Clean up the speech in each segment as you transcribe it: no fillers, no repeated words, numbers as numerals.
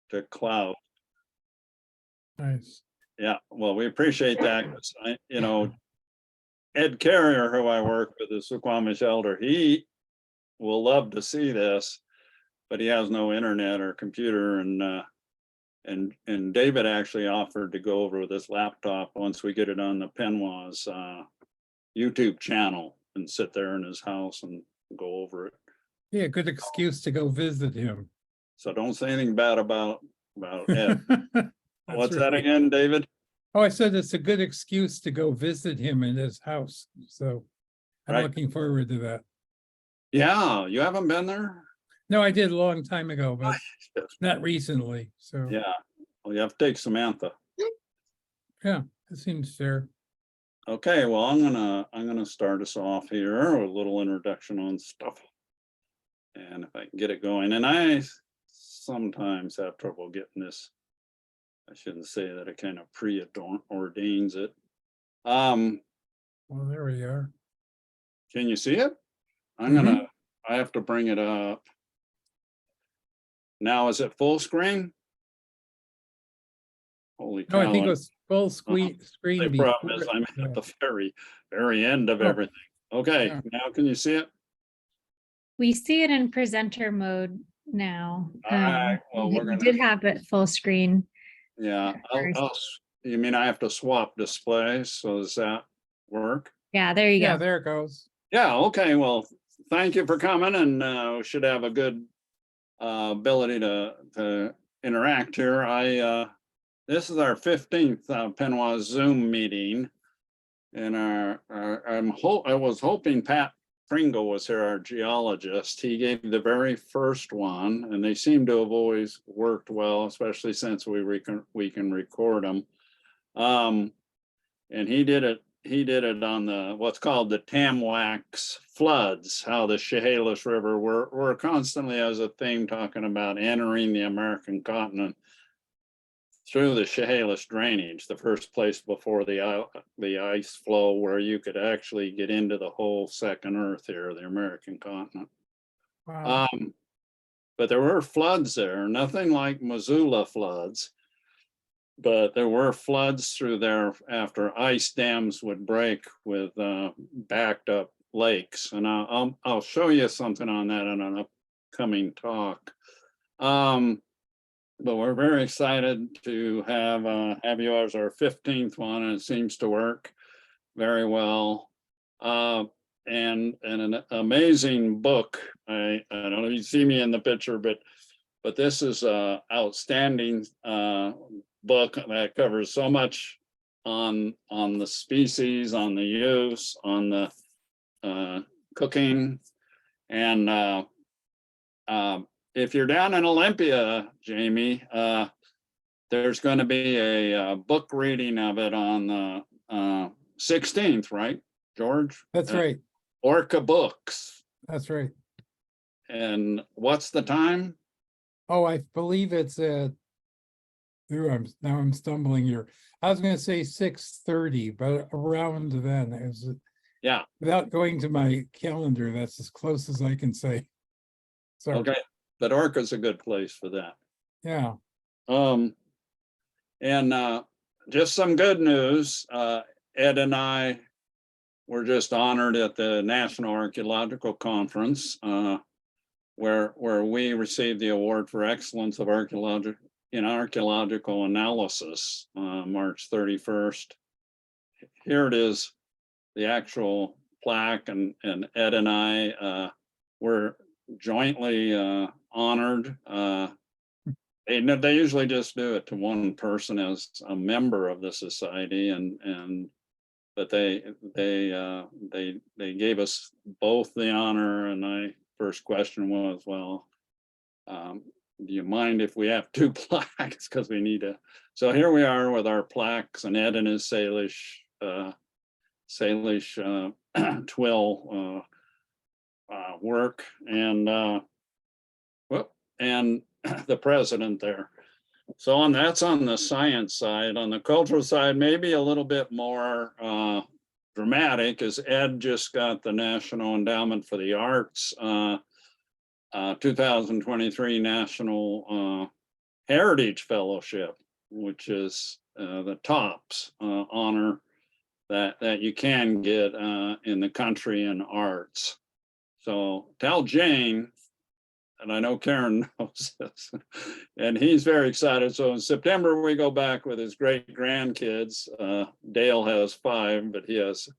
to cloud. Nice. Yeah, well, we appreciate that. 'Cause you know, Ed Carrier, who I work with, the Suquamish elder, he will love to see this, but he has no internet or computer, and David actually offered to go over with his laptop once we get it on the PNWAS YouTube channel and sit there in his house and go over it. Yeah, good excuse to go visit him. So don't say anything bad about Ed. What's that right. again, David? Oh, I said it's a good excuse to go visit him in his house. So I'm Right. looking forward to that. Yeah, you haven't been there? No, I did a long time ago, but not recently. So Yeah, well, you have to take Samantha. yeah, it seems fair. Okay, well, I'm gonna start us off here with a little introduction on stuff. And if I can get it going, and I sometimes have trouble getting this. I shouldn't say that it kind of preordains it. Well, there we are. Can you see it? Mhm. I have to bring it up. Now, is it full screen? Holy No, I cow. think it was full screen The before. problem is I'm at the very end of Oh. everything. Okay, Yeah. now can you see it? We see it in presenter mode now. All right, well, we're We gonna, did have it full screen. yeah, you mean I have to swap displays, so does that work? Yeah, there you Yeah, go. there it goes. Yeah, okay, well, thank you for coming, and we should have a good ability to interact here. This is our 15th PNWAS Zoom meeting. And I was hoping Pat Pringle was here, our geologist. He gave the very first one, and they seem to have always worked well, especially since we can record them. And he did it on the what's called the Tamwax floods, how the Chehalis River, we're constantly as a theme talking about entering the American continent through the Chehalis drainage, the first place before the ice flow where you could actually get into the whole second earth here, the American continent. Wow. But there were floods there, nothing like Missoula floods, but there were floods through there after ice dams would break with backed up lakes. And I'll show you something on that in an upcoming talk. But we're very excited to have you as our 15th one, and it seems to work very well. And an amazing book. I don't know if you see me in the picture, but this is a outstanding book that covers so much on the species, on the use, on the cooking, and if you're down in Olympia, Jamie, there's going to be a book reading of it on the 16th, right, George? That's right. Orca Books. That's right. And what's the time? Oh, I believe it's now I'm stumbling here. I was going to say 6:30, but around then is Yeah. without going to my calendar. That's as close as I can say. So Okay, but Orca's a good place for that. yeah. And just some good news. Ed and I were just honored at the National Archaeological Conference, where we received the award for excellence of archaeological analysis, March 31st. Here it is, the actual plaque, and Ed and I were jointly honored. They usually just do it to one person as a member of the society, but they gave us both the honor. And my first question was, well, do you mind if we have two plaques, because we need to. So here we are with our plaques, and Ed and his Salish twill work, and and the president there. So that's on the science side. On the cultural side, maybe a little bit more dramatic, as Ed just got the National Endowment for the Arts 2023 National Heritage Fellowship, which is the tops honor that you can get in the country in arts. So tell Jane, and I know Karen knows this, and he's very excited. So in September, we go back with his great grandkids. Dale has 5, but he has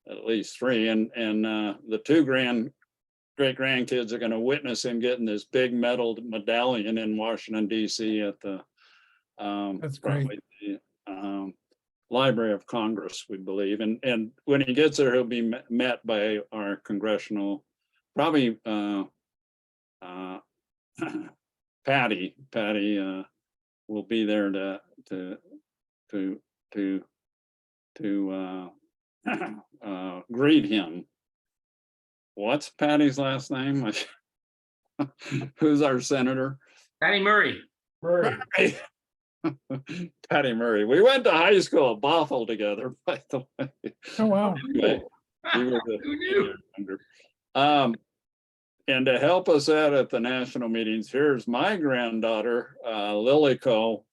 at least 3. And the 2 great grandkids are going to witness him getting this big metal medallion in Washington, D.C. at the That's great. Library of Congress, we believe. And when he gets there, he'll be met by our congressional, probably Patty will be there to greet him. What's Patty's last name? Who's our senator? Patty Murray. Murray. Patty Murray. We went to high school at Bothell together, by the way. Oh, wow. Anyway, he was Who knew? And to help us out at the national meetings, here's my granddaughter, Liliko,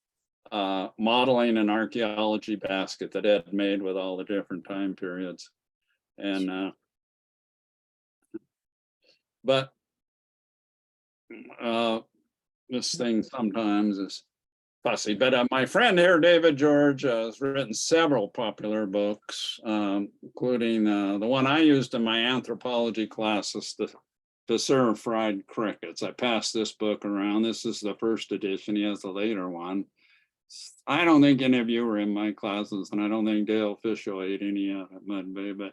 modeling an archaeology basket that Ed made with all the different time periods. And but this thing sometimes is fussy. But my friend here, David George, has written several popular books, including the one I used in my anthropology classes to serve fried crickets. I passed this book around. This is the first edition. He has a later one. I don't think any of you were in my classes, and I don't think Dale Fisher ate any of it, Mudbay, but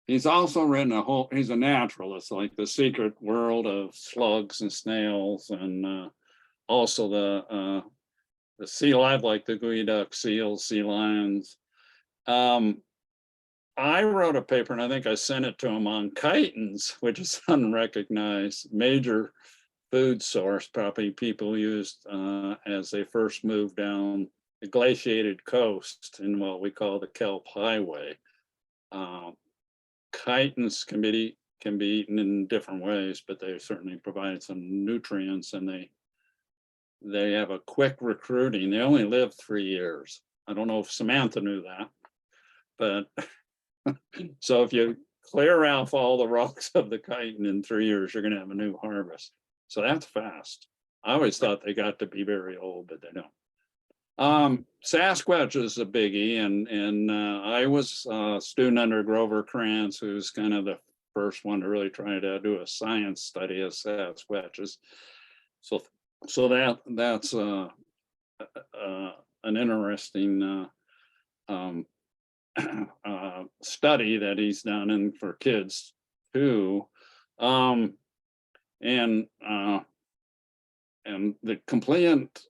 he's also written he's a naturalist, like The Secret World of Slugs and Snails, and also the sea life, like the geoduck seals, sea lions. I wrote a paper, and I think I sent it to him, on chitons, which is unrecognized major food source, probably people used as they first moved down the glaciated coast in what we call the Kelp Highway. Chitons can be eaten in different ways, but they certainly provide some nutrients, and they have a quick recruiting. They only live 3 years. I don't know if Samantha knew that, but so if you clear off all the rocks of the chiton in 3 years, you're going to have a new harvest. So that's fast. I always thought they got to be very old, but they don't. Sasquatch is a biggie, and I was a student under Grover Krantz, who's kind of the first one to really try to do a science study of Sasquatches. So that's an interesting study that he's done, and for kids too. And the complete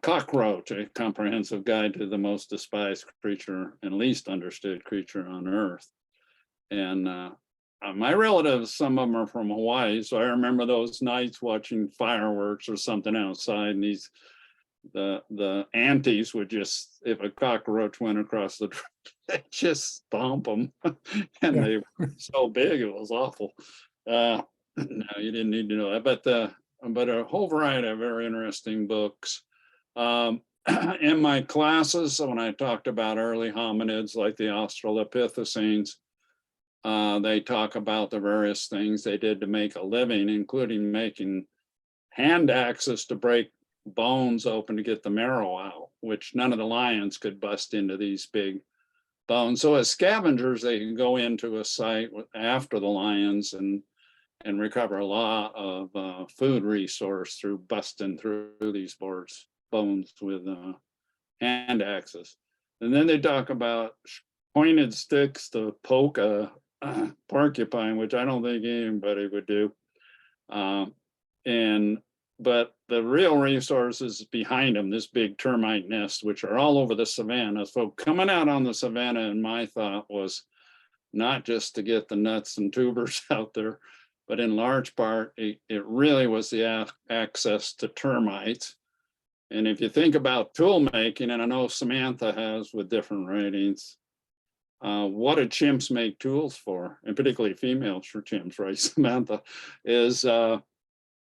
cockroach, a comprehensive guide to the most despised creature and least understood creature on earth. And my relatives, some of them are from Hawaii, so I remember those nights watching fireworks or something outside, and the aunties would just, if a cockroach went across the trail, they just stomp them, and Yeah. they were so big it was awful. No, you didn't need to know that, but a whole variety of very interesting books. In my classes, when I talked about early hominids like the Australopithecines, they talk about the various things they did to make a living, including making hand axes to break bones open to get the marrow out, which none of the lions could bust into these big bones. So as scavengers, they can go into a site after the lions and recover a lot of food resource through busting through these bones with hand axes. And then they talk about pointed sticks to poke a porcupine, which I don't think anybody would do. But the real resources behind them, this big termite nest, which are all over the savannah. So coming out on the savannah, in my thought, was not just to get the nuts and tubers out there, but in large part, it really was the access to termites. And if you think about tool making, and I know Samantha has with different ratings, what do chimps make tools for? And particularly females for chimps, right, Samantha, is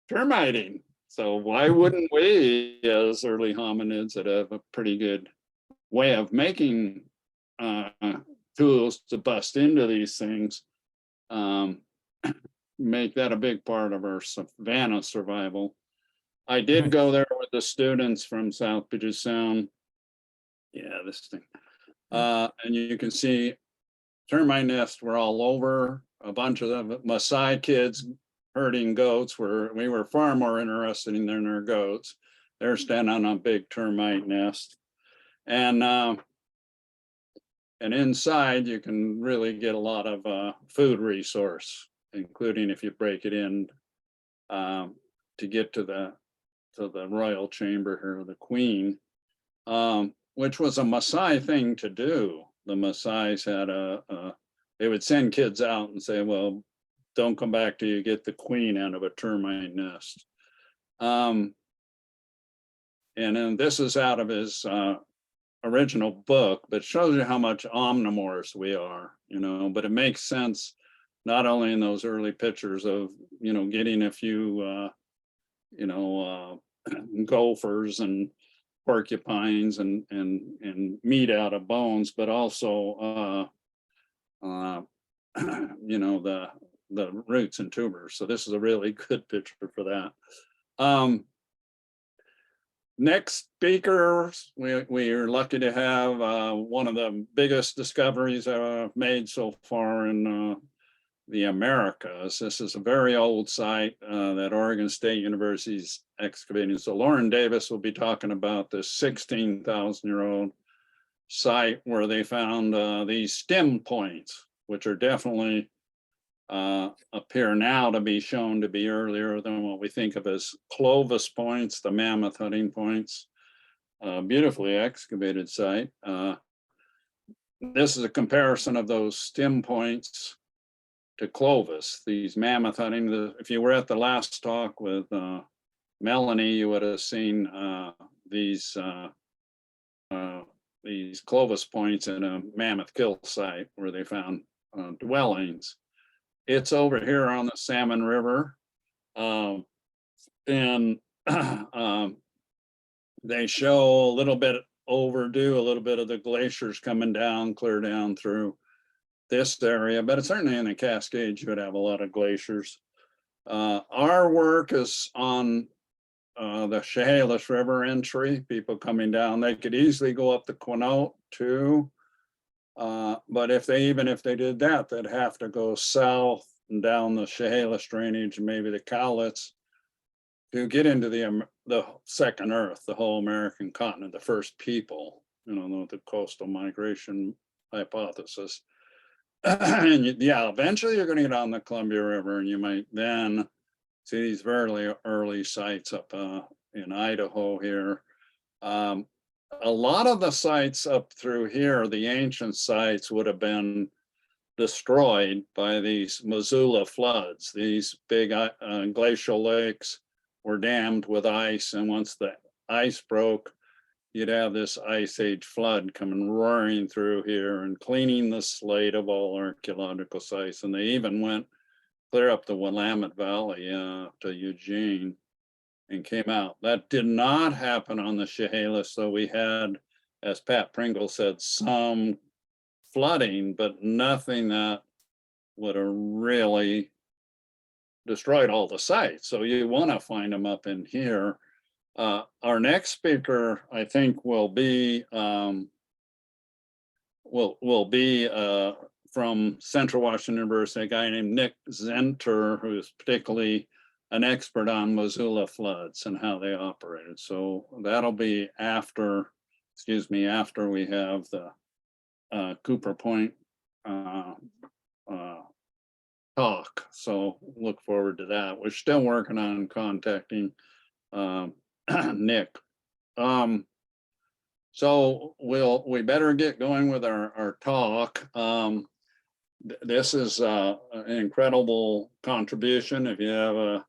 termiting. So why wouldn't we, as early hominids that have a pretty good way of making tools to bust into these things, make that a big part of our savanna survival. I did Right. go there with the students from South Puget Sound. Yeah, this thing. And you can see termite nests were all over. A bunch of the Maasai kids herding goats we were far more interested in than our goats. They're standing on a big termite nest. And inside you can really get a lot of food resource, including if you break it in to get to the royal chamber here, the queen, which was a Maasai thing to do. The Maasai's had they would send kids out and say, well, don't come back till you get the queen out of a termite nest. And then this is out of his original book, but shows you how much omnivores we are, but it makes sense not only in those early pictures of, getting a few, gophers and porcupines and meat out of bones, but also, the roots and tubers. So this is a really good picture for that. Next speaker, we are lucky to have one of the biggest discoveries made so far in the Americas. This is a very old site that Oregon State University's excavating. So Lauren Davis will be talking about this 16,000-year-old site where they found these stem points, which are definitely appear now to be shown to be earlier than what we think of as Clovis points, the mammoth hunting points. Beautifully excavated site. This is a comparison of those stem points to Clovis, these mammoth hunting. If you were at the last talk with Melanie, you would have seen these Clovis points in a mammoth kill site where they found dwellings. It's over here on the Salmon River. And they show a little bit overdue, a little bit of the glaciers coming down, clear down through this area, but it's certainly in the Cascades, you would have a lot of glaciers. Our work is on the Chehalis River entry, people coming down. They could easily go up the Quinault too. But even if they did that, they'd have to go south and down the Chehalis drainage and maybe the Cowlitz to get into the second Earth, the whole American continent, the first people, the coastal migration hypothesis. And yeah, eventually you're going to get on the Columbia River, and you might then see these very early sites up in Idaho here. A lot of the sites up through here, the ancient sites, would have been destroyed by these Missoula floods. These big glacial lakes were dammed with ice, and once the ice broke, you'd have this ice age flood coming roaring through here and cleaning the slate of all archaeological sites. And they even went clear up the Willamette Valley to Eugene and came out. That did not happen on the Chehalis, so we had, as Pat Pringle said, some flooding, but nothing that would have really destroyed all the sites. So you want to find them up in here. Our next speaker, I think, will be from Central Washington University, a guy named Nick Zenter, who's particularly an expert on Missoula floods and how they operated. So that'll be after we have the Cooper Point talk. So look forward to that. We're still working on contacting Nick. So we better get going with our talk. This is an incredible contribution. If you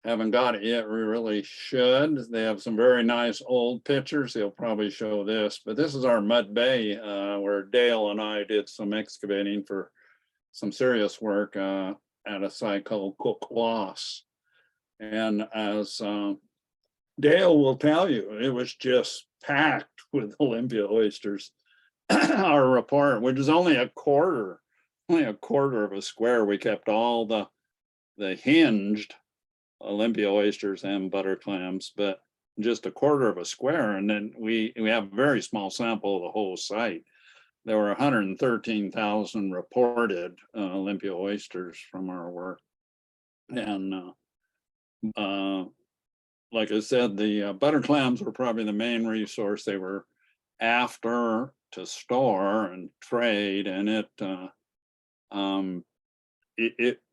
haven't got it yet, we really should. They have some very nice old pictures. They'll probably show this, but this is our mud bay where Dale and I did some excavating for some serious work at a site called PNWAS. And as Dale will tell you, it was just packed with Olympia oysters. Our report, which is only a quarter of a square, we kept all the hinged Olympia oysters and butter clams, but just a quarter of a square. And then we have a very small sample of the whole site. There were 113,000 reported Olympia oysters from our work. And like I said, the butter clams were probably the main resource. They were after to store and trade, and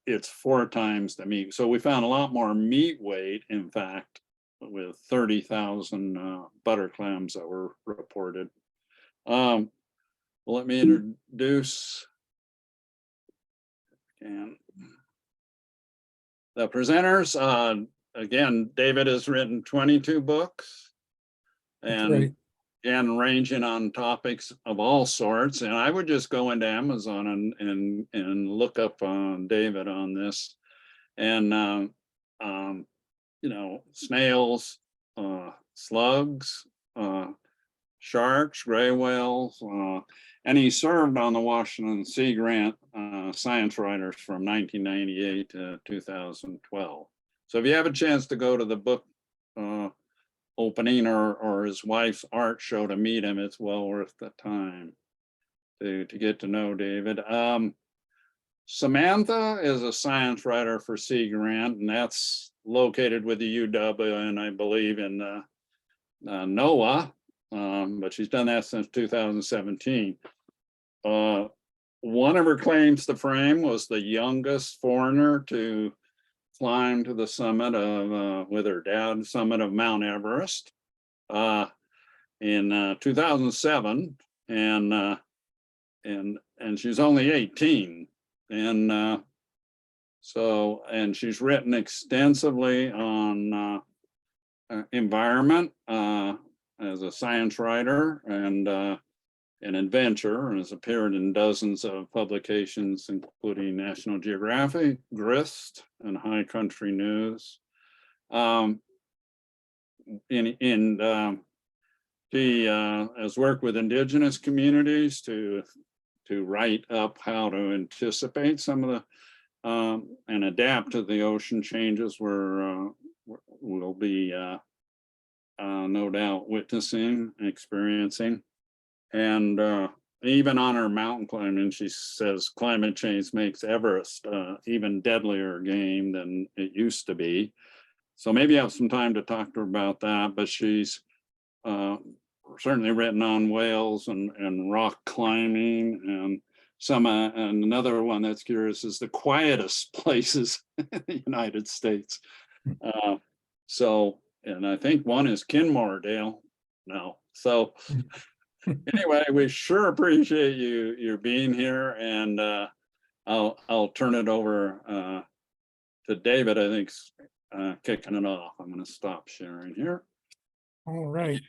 it's 4 times the meat. So we found a lot more meat weight, in fact, with 30,000 butter clams that were reported. Let me introduce the presenters. Again, David has written 22 books, and ranging on topics of all sorts. And I would just go into Amazon and look up David on this. And you know, snails, slugs, sharks, gray whales, and he served on the Washington Sea Grant Science Writers from 1998 to 2012. So if you have a chance to go to the book opening or his wife's art show to meet him, it's well worth the time to get to know David. Samantha is a science writer for Sea Grant, and that's located with the UW and I believe in NOAA, but she's done that since 2017. One of her claims to fame was the youngest foreigner to climb to the summit of, with her dad, summit of Mount Everest in 2007, and she's only 18, and she's written extensively on environment as a science writer and an adventure, and has appeared in dozens of publications, including National Geographic, Grist, and High Country News. She has worked with Indigenous communities to write up how to anticipate some of the and adapt to the ocean changes we'll be no doubt witnessing, experiencing. And even on her mountain climbing, she says climate change makes Everest even deadlier game than it used to be. So maybe have some time to talk to her about that. But she's certainly written on whales and rock climbing, and and another one that's curious is the quietest places in the United States. And I think one is Kenmore, Dale. No, so. Anyway, we sure appreciate you being here, and I'll turn it over to David. I think kicking it off. I'm going to stop sharing here. All right.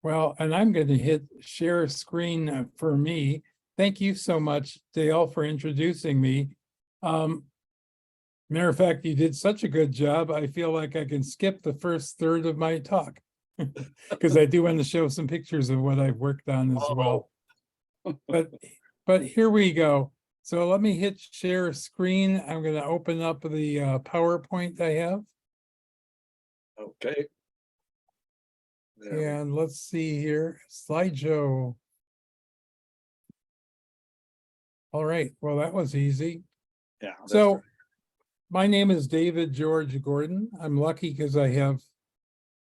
Well, and I'm going to hit share screen for me. Thank you so much, Dale, for introducing me. Matter of fact, you did such a good job. I feel like I can skip the first third of my talk. Because I do want to show some pictures of what I've worked on as well. But here we go. So let me hit share screen. I'm going to open up the PowerPoint I have. Okay. And let's see here, slideshow. All right, well, that was easy. Yeah. So my name is David George Gordon. I'm lucky because I have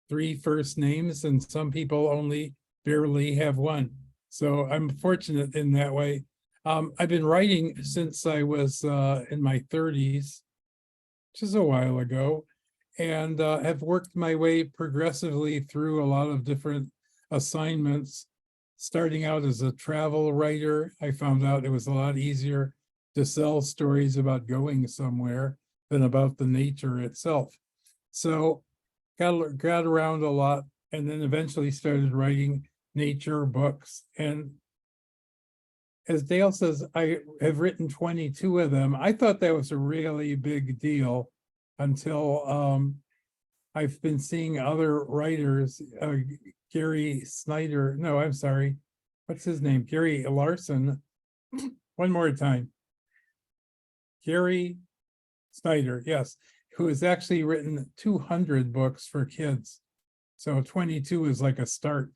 3 first names, and some people only barely have 1. So I'm fortunate in that way. I've been writing since I was in my 30s, which is a while ago, and have worked my way progressively through a lot of different assignments. Starting out as a travel writer, I found out it was a lot easier to sell stories about going somewhere than about the nature itself. So got around a lot, and then eventually started writing nature books. And as Dale says, I have written 22 of them. I thought that was a really big deal until I've been seeing other writers, Gary Snyder, no, I'm sorry. What's his name? Gary Larson. One more time. Gary Snyder, yes, who has actually written 200 books for kids. So 22 is like a start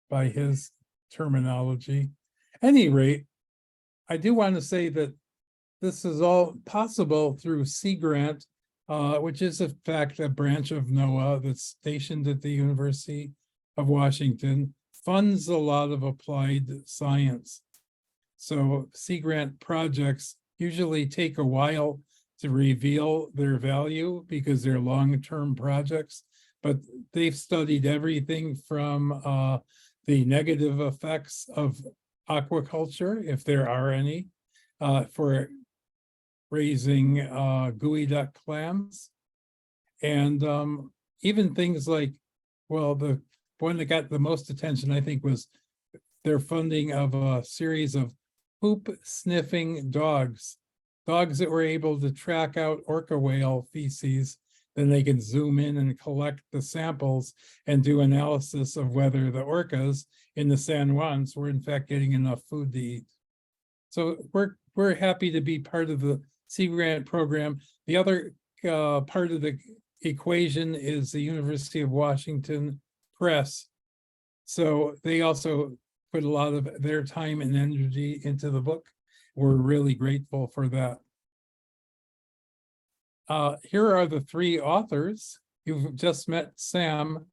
by his terminology. Any rate, I do want to say that this is all possible through Sea Grant, which is in fact a branch of NOAA that's stationed at the University of Washington, funds a lot of applied science. So Sea Grant projects usually take a while to reveal their value because they're long-term projects, but they've studied everything from the negative effects of aquaculture, if there are any, for raising gooey duck clams. And even things like, well, the one that got the most attention, I think, was their funding of a series of poop sniffing dogs that were able to track out orca whale feces. Then they can zoom in and collect the samples and do analysis of whether the orcas in the San Juans were in fact getting enough food to eat. So we're happy to be part of the Sea Grant program. The other part of the equation is the University of Washington Press. So they also put a lot of their time and energy into the book. We're really grateful for that. Here are the three authors. You've just met Sam,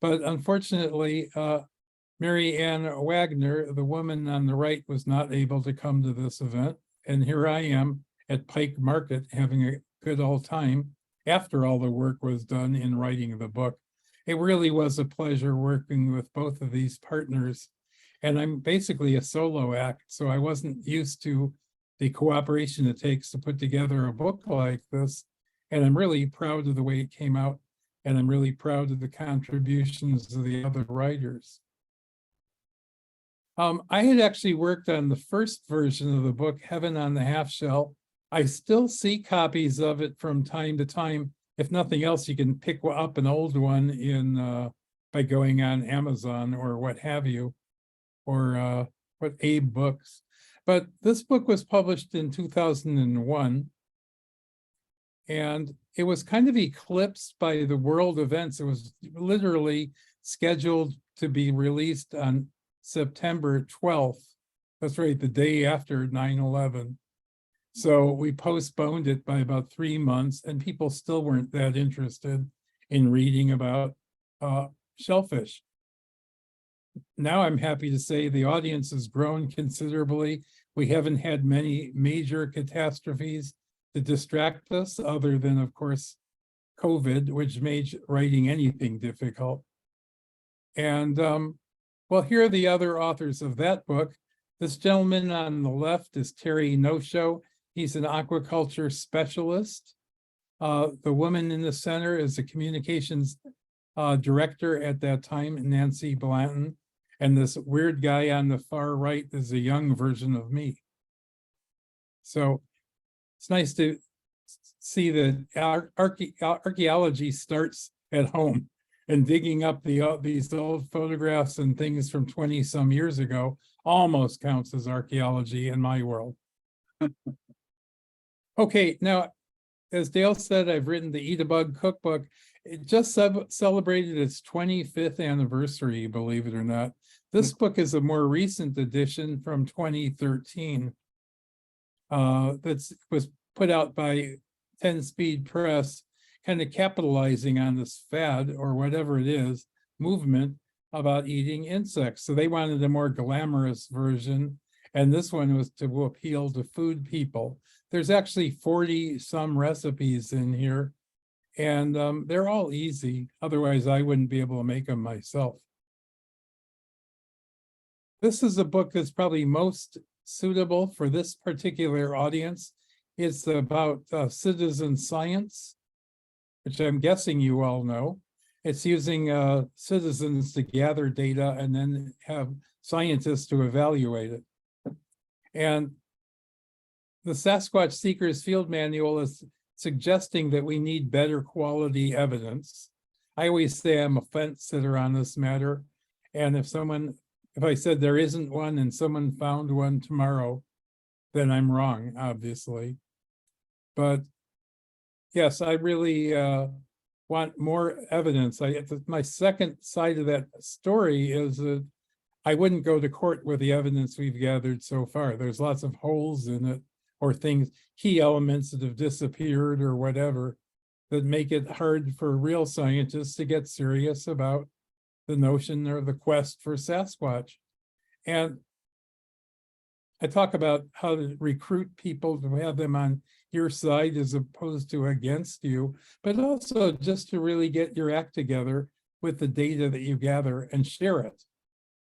but unfortunately, Mary Ann Wagner, the woman on the right, was not able to come to this event. And here I am at Pike Market having a good old time after all the work was done in writing the book. It really was a pleasure working with both of these partners. And I'm basically a solo act, so I wasn't used to the cooperation it takes to put together a book like this. And I'm really proud of the way it came out. And I'm really proud of the contributions of the other writers. I had actually worked on the first version of the book, Heaven on the Half Shell. I still see copies of it from time to time. If nothing else, you can pick up an old one in by going on Amazon or what have you, or what Abe Books. But this book was published in 2001. And it was kind of eclipsed by the world events. It was literally scheduled to be released on September 12th. That's right, the day after 9/11. So we postponed it by about 3 months, and people still weren't that interested in reading about shellfish. Now I'm happy to say the audience has grown considerably. We haven't had many major catastrophes to distract us, other than, of course, COVID, which made writing anything difficult. And well, here are the other authors of that book. This gentleman on the left is Terry No-Show. He's an aquaculture specialist. The woman in the center is the communications director at that time, Nancy Blanton. And this weird guy on the far right is a young version of me. So it's nice to see that archaeology starts at home, and digging up these old photographs and things from 20 some years ago almost counts as archaeology in my world. Okay, now, as Dale said, I've written the Eat a Bug cookbook. It just celebrated its 25th anniversary, believe it or not. This book is a more recent edition from 2013. That was put out by 10 Speed Press, kind of capitalizing on this fad, or whatever it is, movement about eating insects. So they wanted a more glamorous version, and this one was to appeal to food people. There's actually 40 some recipes in here, and they're all easy. Otherwise, I wouldn't be able to make them myself. This is a book that's probably most suitable for this particular audience. It's about citizen science, which I'm guessing you all know. It's using citizens to gather data and then have scientists to evaluate it. And the Sasquatch Seekers Field Manual is suggesting that we need better quality evidence. I always say I'm a fence sitter on this matter. And if I said there isn't one and someone found one tomorrow, then I'm wrong, obviously. But yes, I really want more evidence. My second side of that story is that I wouldn't go to court with the evidence we've gathered so far. There's lots of holes in it or things, key elements that have disappeared or whatever, that make it hard for real scientists to get serious about the notion or the quest for Sasquatch. And I talk about how to recruit people to have them on your side as opposed to against you, but also just to really get your act together with the data that you gather and share it.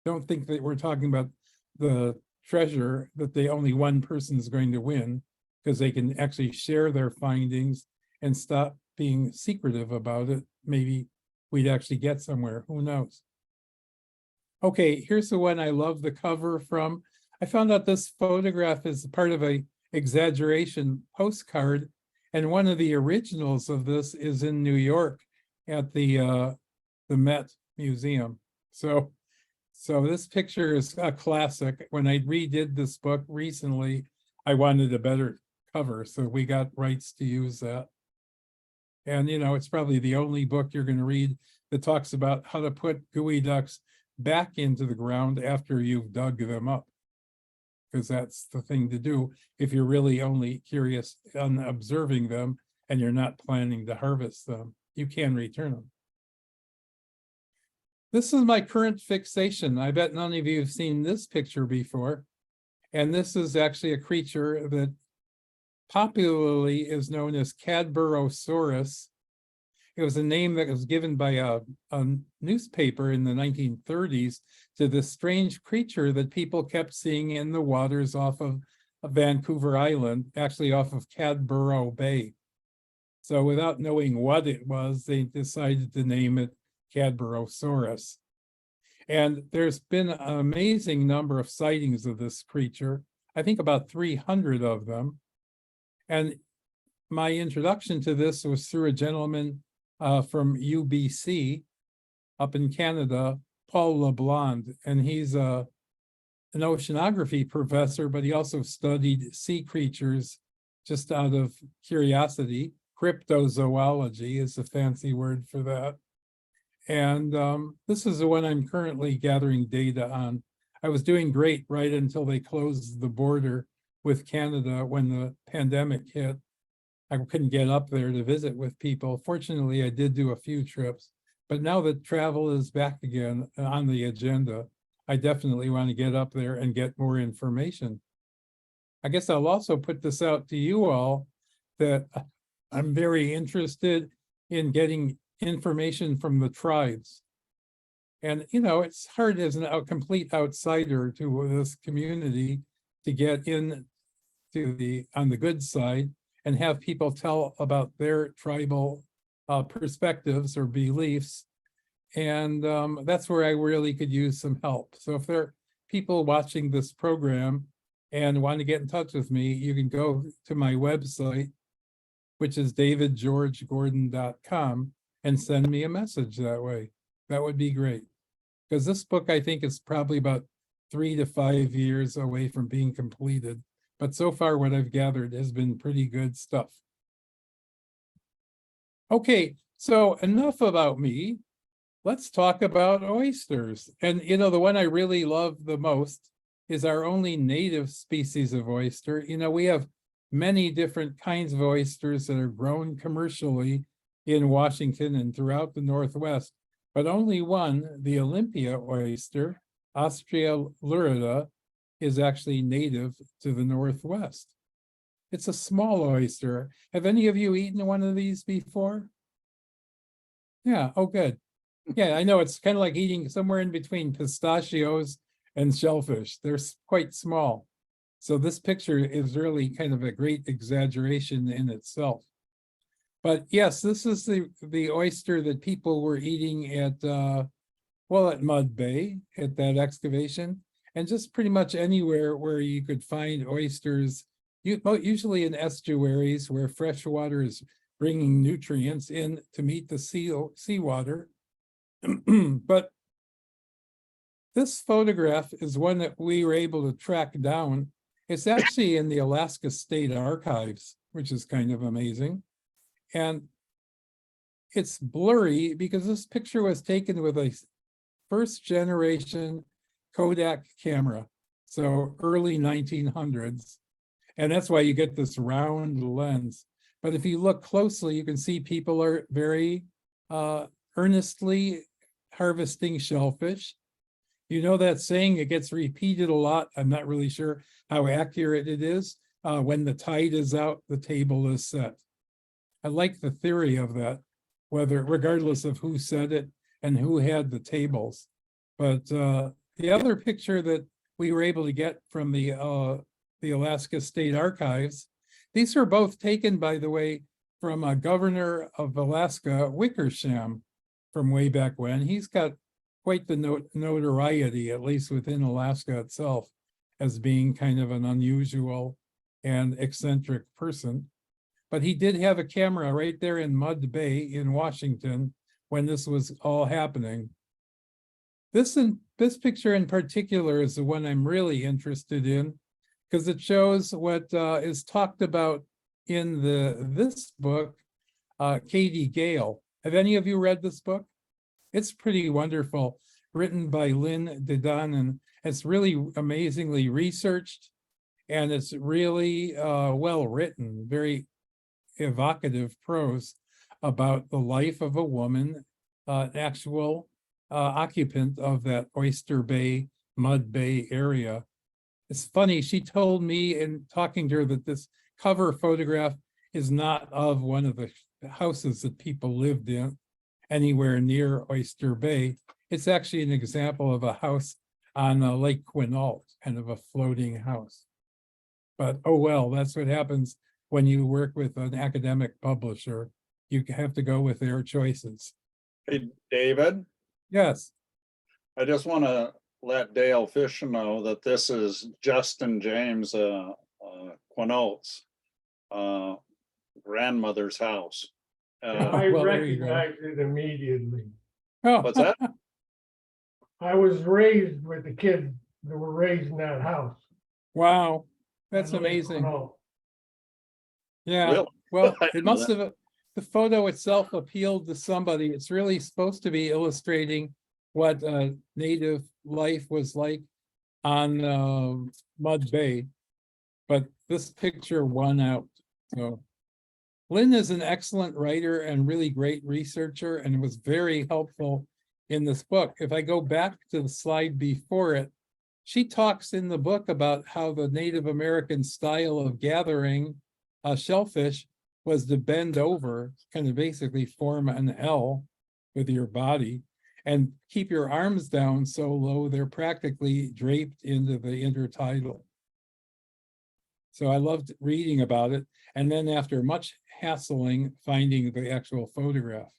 Don't think that we're talking about the treasure that only one person is going to win, because they can actually share their findings and stop being secretive about it. Maybe we'd actually get somewhere, who knows? Okay, here's the one I love the cover from. I found out this photograph is part of a exaggeration postcard, and one of the originals of this is in New York at the Met Museum. So this picture is a classic. When I redid this book recently, I wanted a better cover, so we got rights to use that. And it's probably the only book you're going to read that talks about how to put gooey ducks back into the ground after you've dug them up, because that's the thing to do if you're really only curious on observing them and you're not planning to harvest them. You can return them. This is my current fixation. I bet none of you have seen this picture before. And this is actually a creature that popularly is known as Cadborosaurus. It was a name that was given by a newspaper in the 1930s to this strange creature that people kept seeing in the waters off of Vancouver Island, actually off of Cadboro Bay. So without knowing what it was, they decided to name it Cadborosaurus. And there's been an amazing number of sightings of this creature, I think about 300 of them. And my introduction to this was through a gentleman from UBC up in Canada, Paul LeBlanc, and he's an oceanography professor, but he also studied sea creatures just out of curiosity. Cryptozoology is a fancy word for that. And this is the one I'm currently gathering data on. I was doing great right until they closed the border with Canada when the pandemic hit. I couldn't get up there to visit with people. Fortunately, I did do a few trips, but now that travel is back again on the agenda, I definitely want to get up there and get more information. I guess I'll also put this out to you all that I'm very interested in getting information from the tribes. And, it's hard as a complete outsider to this community to get in on the good side and have people tell about their tribal perspectives or beliefs. And that's where I really could use some help. So if there are people watching this program and want to get in touch with me, you can go to my website, which is davidgeorgegordon.com, and send me a message that way. That would be great. Because this book, I think, is probably about 3 to 5 years away from being completed. But so far, what I've gathered has been pretty good stuff. Okay, so enough about me. Let's talk about oysters. And, the one I really love the most is our only native species of oyster. We have many different kinds of oysters that are grown commercially in Washington and throughout the Northwest, but only one, the Olympia oyster, Ostrea lurida, is actually native to the Northwest. It's a small oyster. Have any of you eaten one of these before? Yeah, oh good. Yeah, I know it's kind of like eating somewhere in between pistachios and shellfish. They're quite small. So this picture is really kind of a great exaggeration in itself. But yes, this is the oyster that people were eating at Mud Bay, at that excavation, and just pretty much anywhere where you could find oysters, usually in estuaries where fresh water is bringing nutrients in to meet the seawater. But this photograph is one that we were able to track down. It's actually in the Alaska State Archives, which is kind of amazing. And it's blurry because this picture was taken with a first generation Kodak camera, so early 1900s. And that's why you get this round lens. But if you look closely, you can see people are very earnestly harvesting shellfish. You know that saying, it gets repeated a lot. I'm not really sure how accurate it is. When the tide is out, the table is set. I like the theory of that, regardless of who said it and who had the tables. But the other picture that we were able to get from the Alaska State Archives, these are both taken, by the way, from a governor of Alaska, Wickersham, from way back when. He's got quite the notoriety, at least within Alaska itself, as being kind of an unusual and eccentric person. But he did have a camera right there in Mud Bay in Washington when this was all happening. This picture in particular is the one I'm really interested in, because it shows what is talked about in this book, Katie Gale. Have any of you read this book? It's pretty wonderful, written by Lynn Dedon, and it's really amazingly researched, and it's really well written, very evocative prose about the life of a woman, actual occupant of that Oyster Bay, Mud Bay area. It's funny, she told me in talking to her that this cover photograph is not of one of the houses that people lived in anywhere near Oyster Bay. It's actually an example of a house on Lake Quinault, kind of a floating house. But oh well, that's what happens when you work with an academic publisher. You have to go with their choices. Hey, David, Yes. I just want to let Dale Fish know that this is Justin James Quinault's grandmother's house. I Well, there you go. recognized it immediately. Oh, What's that? I was raised with the kids that were raised in that house. wow, that's And they amazing. know. Yeah, Really? well, I it didn't know must have, the photo itself appealed to somebody. It's really supposed to be illustrating what native life was like on Mud Bay, but this picture won out. So Lynn is an excellent writer and really great researcher, and was very helpful in this book. If I go back to the slide before it, she talks in the book about how the Native American style of gathering shellfish was to bend over, kind of basically form an L with your body, and keep your arms down so low they're practically draped into the intertidal. So I loved reading about it. And then after much hassling, finding the actual photograph.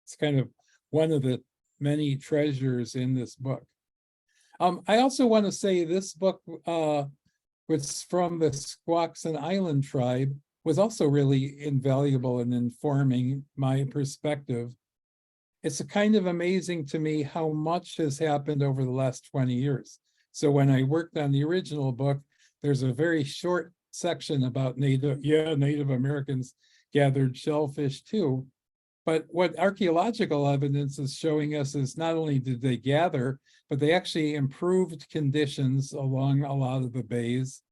It's kind of one of the many treasures in this book. I also want to say this book, which is from the Squaxin Island tribe, was also really invaluable in informing my perspective. It's kind of amazing to me how much has happened over the last 20 years. So when I worked on the original book, there's a very short section about Native Americans gathered shellfish too. But what archaeological evidence is showing us is not only did they gather, but they actually improved conditions along a lot of the bays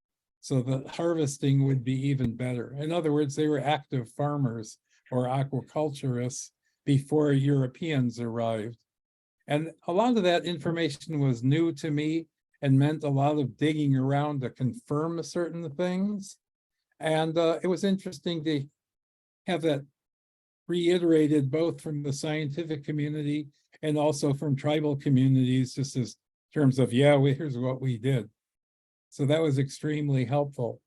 so that harvesting would be even better. In other words, they were active farmers or aquaculturists before Europeans arrived. And a lot of that information was new to me and meant a lot of digging around to confirm certain things. And it was interesting to have that reiterated both from the scientific community and also from tribal communities, just as terms of, yeah, here's what we did. So that was extremely helpful.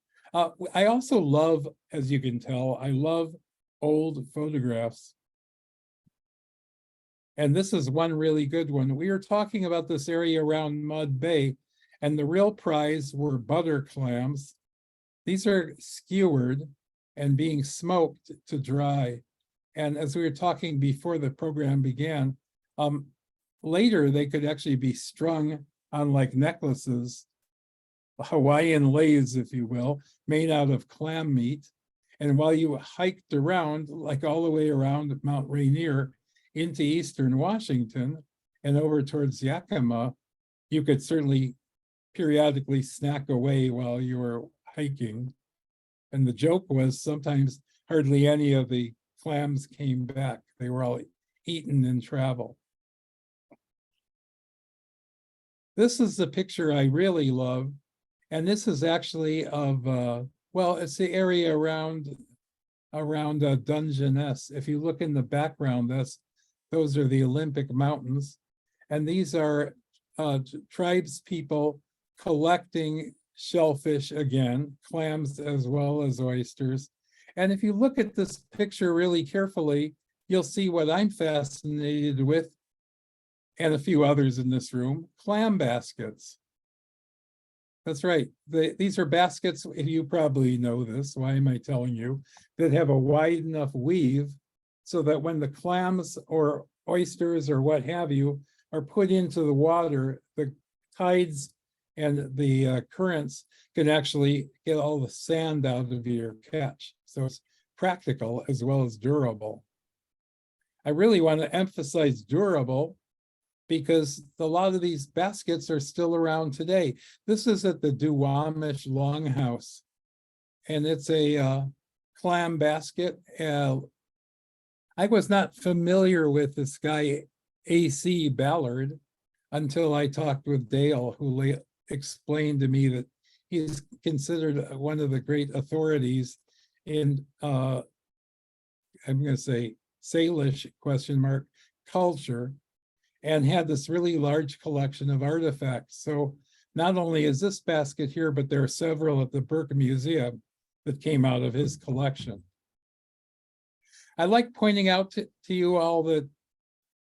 I also love, as you can tell, I love old photographs. And this is one really good one. We were talking about this area around Mud Bay, and the real prize were butter clams. These are skewered, and being smoked to dry. And as we were talking before the program began, later they could actually be strung on like necklaces, Hawaiian leis, if you will, made out of clam meat. And while you hiked around, like all the way around Mount Rainier into eastern Washington and over towards Yakima, you could certainly periodically snack away while you were hiking. And the joke was sometimes hardly any of the clams came back. They were all eaten in travel. This is the picture I really love. And this is actually of, well, it's the area around Dungeness. If you look in the background, those are the Olympic Mountains. And these are tribes people collecting shellfish again, clams as well as oysters. And if you look at this picture really carefully, you'll see what I'm fascinated with, and a few others in this room, clam baskets. That's right. These are baskets, you probably know this, why am I telling you, that have a wide enough weave so that when the clams or oysters or what have you are put into the water, the tides and the currents can actually get all the sand out of your catch. So it's practical as well as durable. I really want to emphasize durable because a lot of these baskets are still around today. This is at the Duwamish Longhouse, and it's a clam basket. I was not familiar with this guy, A.C. Ballard, until I talked with Dale, who explained to me that he's considered one of the great authorities in, I'm going to say, Salish ? Culture, and had this really large collection of artifacts. So not only is this basket here, but there are several at the Burke Museum that came out of his collection. I like pointing out to you all that,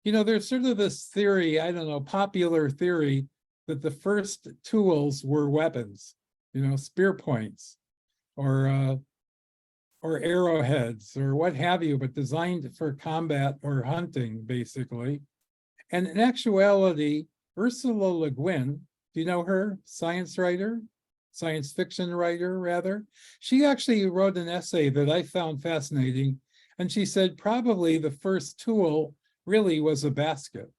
you know, there's sort of this theory, I don't know, popular theory, that the first tools were weapons, you know, spear points or arrowheads or what have you, but designed for combat or hunting, basically. And in actuality, Ursula Le Guin, do you know her? Science fiction writer, rather. She actually wrote an essay that I found fascinating. And she said probably the first tool really was a basket,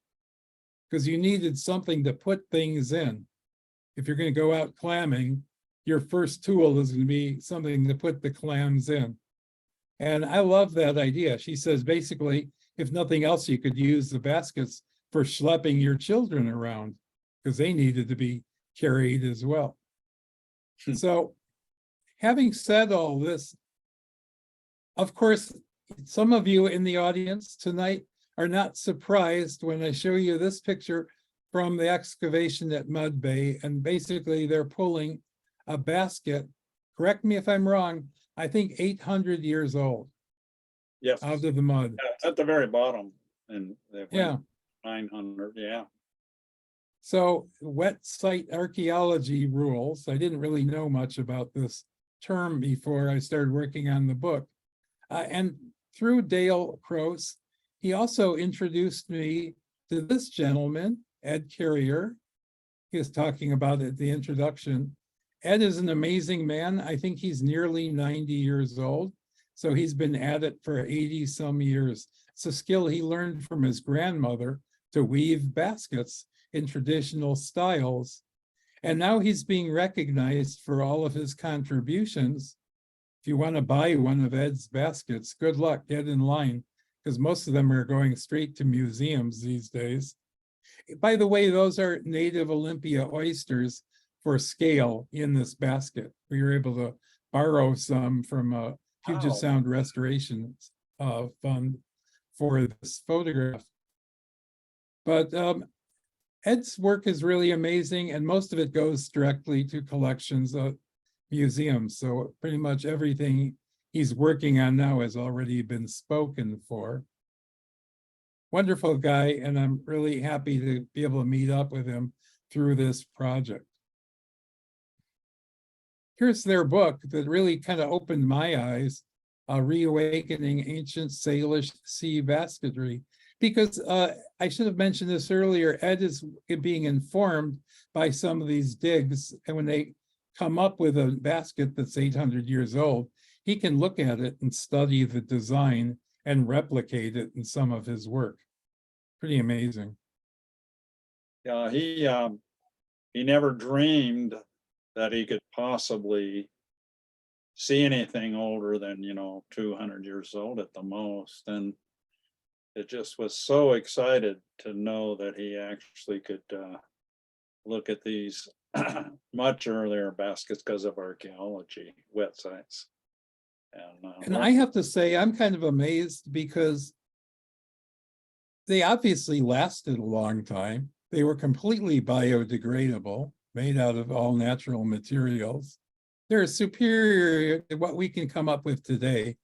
because you needed something to put things in. If you're going to go out clamming, your first tool is going to be something to put the clams in. And I love that idea. She says, basically, if nothing else, you could use the baskets for schlepping your children around, because they needed to be carried as well. So having said all this, of course, some of you in the audience tonight are not surprised when I show you this picture from the excavation at Mud Bay. And basically they're pulling a basket, correct me if I'm wrong, I think 800 years old. Yes. Out of the mud. Yeah, it's at the very bottom. And yeah. 900, yeah. So wet site archaeology rules. I didn't really know much about this term before I started working on the book. And through Dale Croce, he also introduced me to this gentleman, Ed Carrier. He was talking about it at the introduction. Ed is an amazing man. I think he's nearly 90 years old. So he's been at it for 80 some years. It's a skill he learned from his grandmother to weave baskets in traditional styles. And now he's being recognized for all of his contributions. If you want to buy one of Ed's baskets, good luck, get in line, because most of them are going straight to museums these days. By the way, those are native Olympia oysters for scale in this basket. We were able to borrow some from a Puget Sound Restoration Fund for this photograph. But Ed's work is really amazing, and most of it goes directly to collections of museums. So pretty much everything he's working on now has already been spoken for. Wonderful guy, and I'm really happy to be able to meet up with him through this project. Here's their book that really kind of opened my eyes. reawakening ancient Salish sea basketry. Because I should have mentioned this earlier, Ed is being informed by some of these digs, and when they come up with a basket that's 800 years old, he can look at it and study the design and replicate it in some of his work. Pretty amazing. Yeah, he never dreamed that he could possibly see anything older than, 200 years old at the most. And it just was so excited to know that he actually could look at these much earlier baskets because of archaeology, wet sites. And I have to say, I'm kind of amazed because they obviously lasted a long time. They were completely biodegradable, made out of all natural materials. They're superior to what we can come up with today.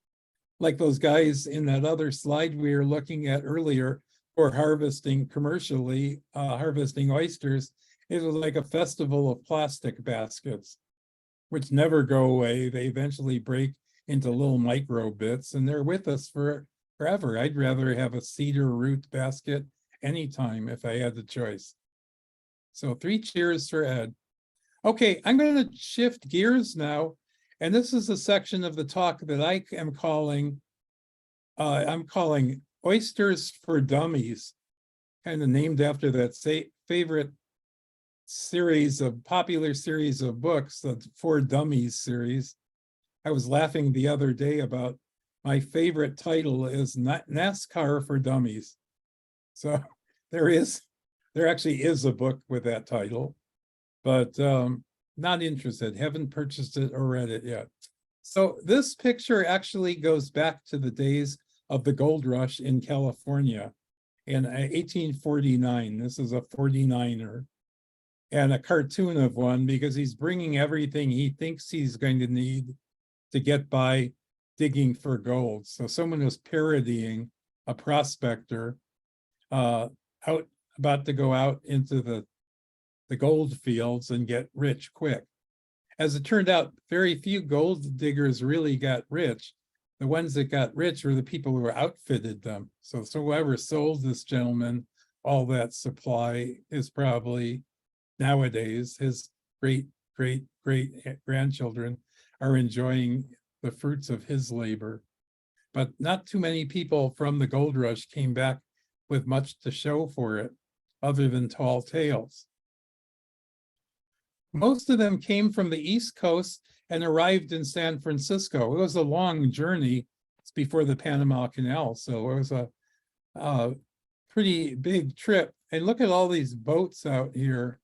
Like those guys in that other slide we were looking at earlier for harvesting commercially, harvesting oysters. It was like a festival of plastic baskets, which never go away. They eventually break into little micro bits and they're with us forever. I'd rather have a cedar root basket anytime if I had the choice. So 3 cheers for Ed. Okay, I'm going to shift gears now. And this is a section of the talk that I am calling, I'm calling Oysters for Dummies, kind of named after that favorite popular series of books, the For Dummies series. I was laughing the other day about my favorite title is NASCAR for Dummies. So there actually is a book with that title, but not interested, haven't purchased it or read it yet. So this picture actually goes back to the days of the gold rush in California in 1849. This is a 49er and a cartoon of one because he's bringing everything he thinks he's going to need to get by digging for gold. So someone was parodying a prospector about to go out into the gold fields and get rich quick. As it turned out, very few gold diggers really got rich. The ones that got rich were the people who outfitted them. So whoever sold this gentleman all that supply is probably nowadays his great grandchildren are enjoying the fruits of his labor. But not too many people from the gold rush came back with much to show for it other than tall tales. Most of them came from the East Coast and arrived in San Francisco. It was a long journey. It's before the Panama Canal, so it was a pretty big trip. And look at all these boats out here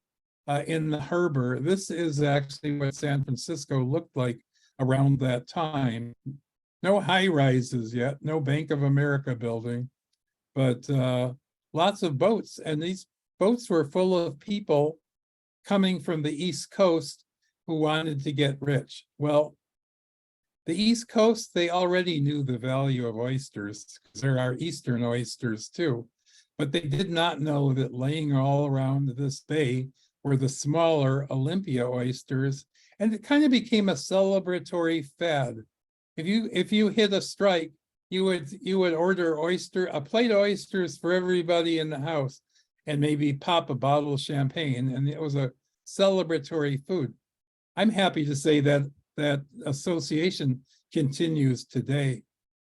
in the harbor. This is actually what San Francisco looked like around that time. No high rises yet, no Bank of America building, but lots of boats. And these boats were full of people coming from the East Coast who wanted to get rich. Well, the East Coast, they already knew the value of oysters because there are Eastern oysters too, but they did not know that laying all around this bay were the smaller Olympia oysters, and it kind of became a celebratory fad. If you hit a strike, you would order a plate of oysters for everybody in the house, and maybe pop a bottle of champagne, and it was a celebratory food. I'm happy to say that that association continues today,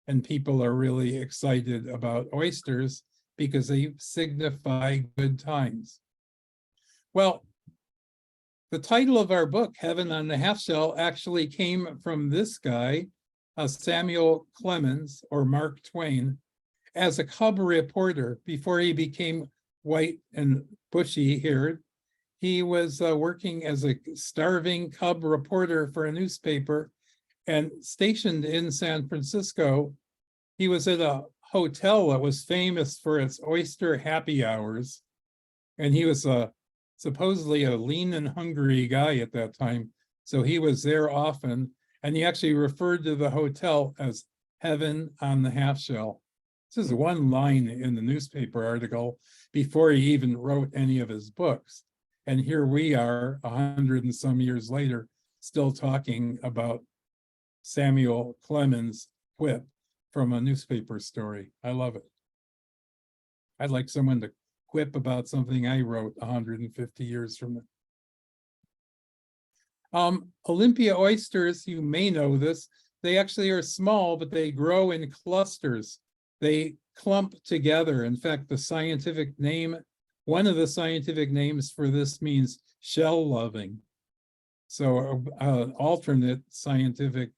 and people are really excited about oysters because they signify good times. Well, the title of our book, Heaven on the Half Shell, actually came from this guy, Samuel Clemens, or Mark Twain, as a cub reporter before he became white and bushy-haired. He was working as a starving cub reporter for a newspaper and stationed in San Francisco. He was at a hotel that was famous for its oyster happy hours. And he was supposedly a lean and hungry guy at that time. So he was there often. And he actually referred to the hotel as Heaven on the Half Shell. This is one line in the newspaper article before he even wrote any of his books. And here we are 100 and some years later, still talking about Samuel Clemens quip from a newspaper story. I love it. I'd like someone to quip about something I wrote 150 years from now. Olympia oysters, you may know this, they actually are small, but they grow in clusters. They clump together. In fact, the scientific name, one of the scientific names for this means shell loving. So alternate scientific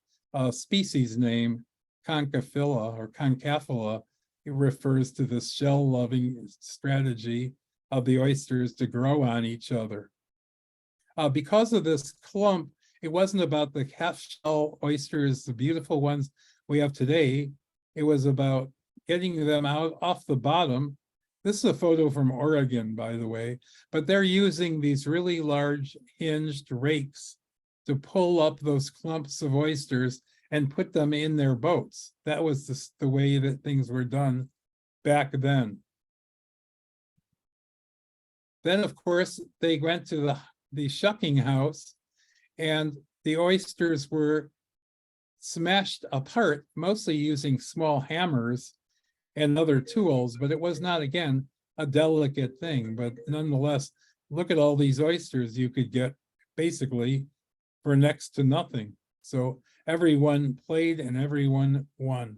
species name, Concaphila or Concaphila, it refers to this shell loving strategy of the oysters to grow on each other. Because of this clump, it wasn't about the half shell oysters, the beautiful ones we have today. It was about getting them out off the bottom. This is a photo from Oregon, by the way, but they're using these really large hinged rakes to pull up those clumps of oysters and put them in their boats. That was the way that things were done back then. Then, of course, they went to the shucking house, and the oysters were smashed apart, mostly using small hammers and other tools, but it was not, again, a delicate thing. But nonetheless, look at all these oysters you could get basically for next to nothing. So everyone played and everyone won.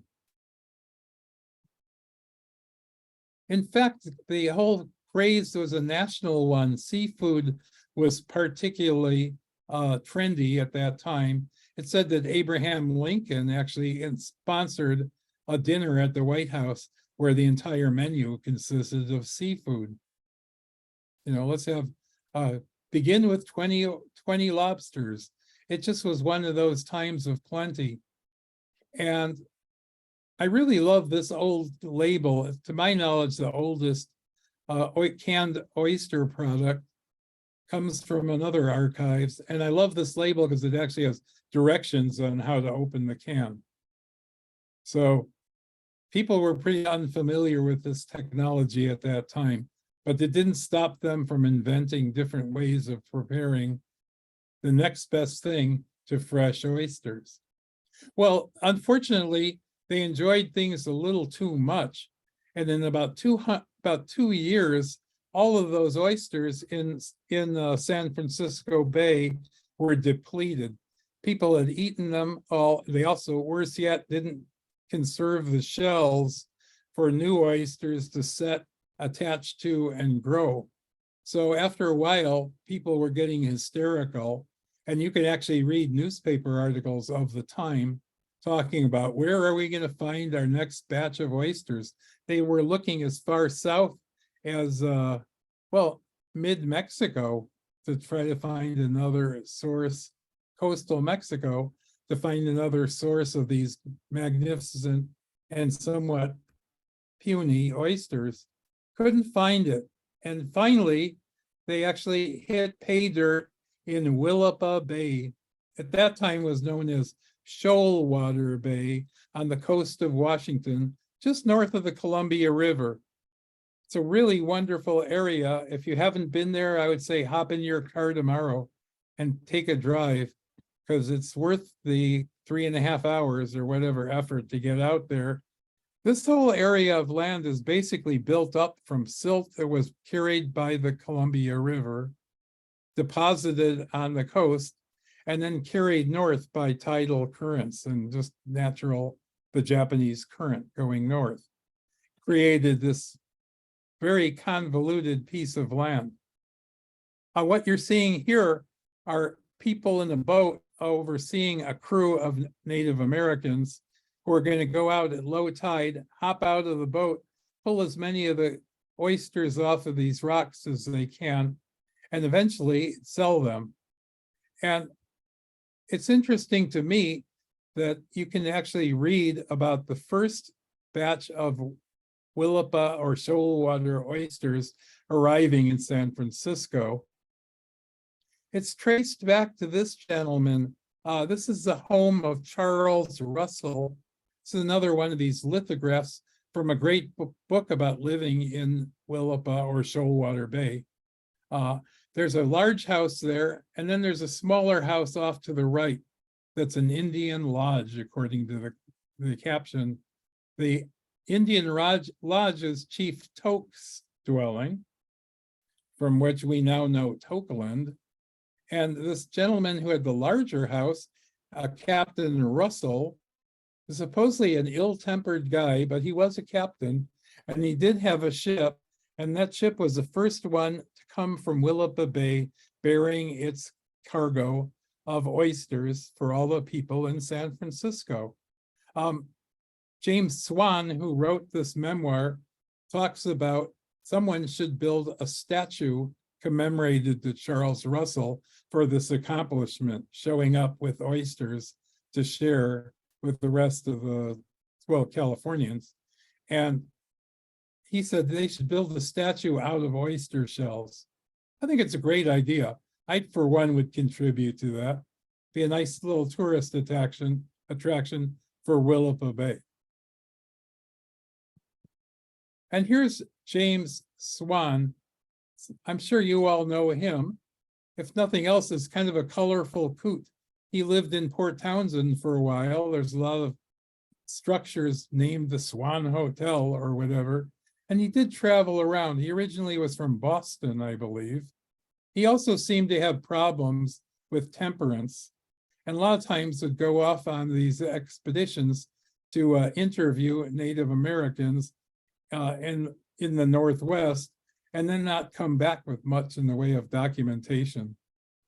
In fact, the whole craze was a national one. Seafood was particularly trendy at that time. It said that Abraham Lincoln actually sponsored a dinner at the White House where the entire menu consisted of seafood. You know, let's have begin with 20 lobsters. It just was one of those times of plenty. And I really love this old label. To my knowledge, the oldest canned oyster product comes from another archives. And I love this label because it actually has directions on how to open the can. So people were pretty unfamiliar with this technology at that time, but it didn't stop them from inventing different ways of preparing the next best thing to fresh oysters. Well, unfortunately, they enjoyed things a little too much. And in about 2 years, all of those oysters in San Francisco Bay were depleted. People had eaten them all. They also, worse yet, didn't conserve the shells for new oysters to set, attach to, and grow. So after a while, people were getting hysterical, and you could actually read newspaper articles of the time talking about where are we going to find our next batch of oysters. They were looking as far south as, well, mid-Mexico to try to find another source, coastal Mexico, to find another source of these magnificent and somewhat puny oysters. Couldn't find it. And finally, they actually hit pay dirt in Willapa Bay. At that time was known as Shoalwater Bay on the coast of Washington, just north of the Columbia River. It's a really wonderful area. If you haven't been there, I would say hop in your car tomorrow and take a drive, because it's worth the 3.5 hours or whatever effort to get out there. This whole area of land is basically built up from silt that was carried by the Columbia River, deposited on the coast, and then carried north by tidal currents and just natural, the Japanese current going north, created this very convoluted piece of land. What you're seeing here are people in a boat overseeing a crew of Native Americans who are going to go out at low tide, hop out of the boat, pull as many of the oysters off of these rocks as they can, and eventually sell them. And it's interesting to me that you can actually read about the first batch of Willapa or shoalwater oysters arriving in San Francisco. It's traced back to this gentleman. This is the home of Charles Russell. This is another one of these lithographs from a great book about living in Willapa or Shoalwater Bay. There's a large house there, and then there's a smaller house off to the right that's an Indian lodge, according to the caption, the Indian Lodge's chief Toke's dwelling, from which we now know Tokeland. And this gentleman who had the larger house, Captain Russell, is supposedly an ill-tempered guy, but he was a captain, and he did have a ship, and that ship was the first one to come from Willapa Bay, bearing its cargo of oysters for all the people in San Francisco. James Swan, who wrote this memoir, talks about someone should build a statue commemorated to Charles Russell for this accomplishment, showing up with oysters to share with the rest of the, well, Californians. And he said they should build a statue out of oyster shells. I think it's a great idea. I, for one, would contribute to that. Be a nice little tourist attraction for Willapa Bay. And here's James Swan. I'm sure you all know him. If nothing else, it's kind of a colorful coot. He lived in Port Townsend for a while. There's a lot of structures named the Swan Hotel or whatever. And he did travel around. He originally was from Boston, I believe. He also seemed to have problems with temperance. And a lot of times would go off on these expeditions to interview Native Americans in the Northwest, and then not come back with much in the way of documentation.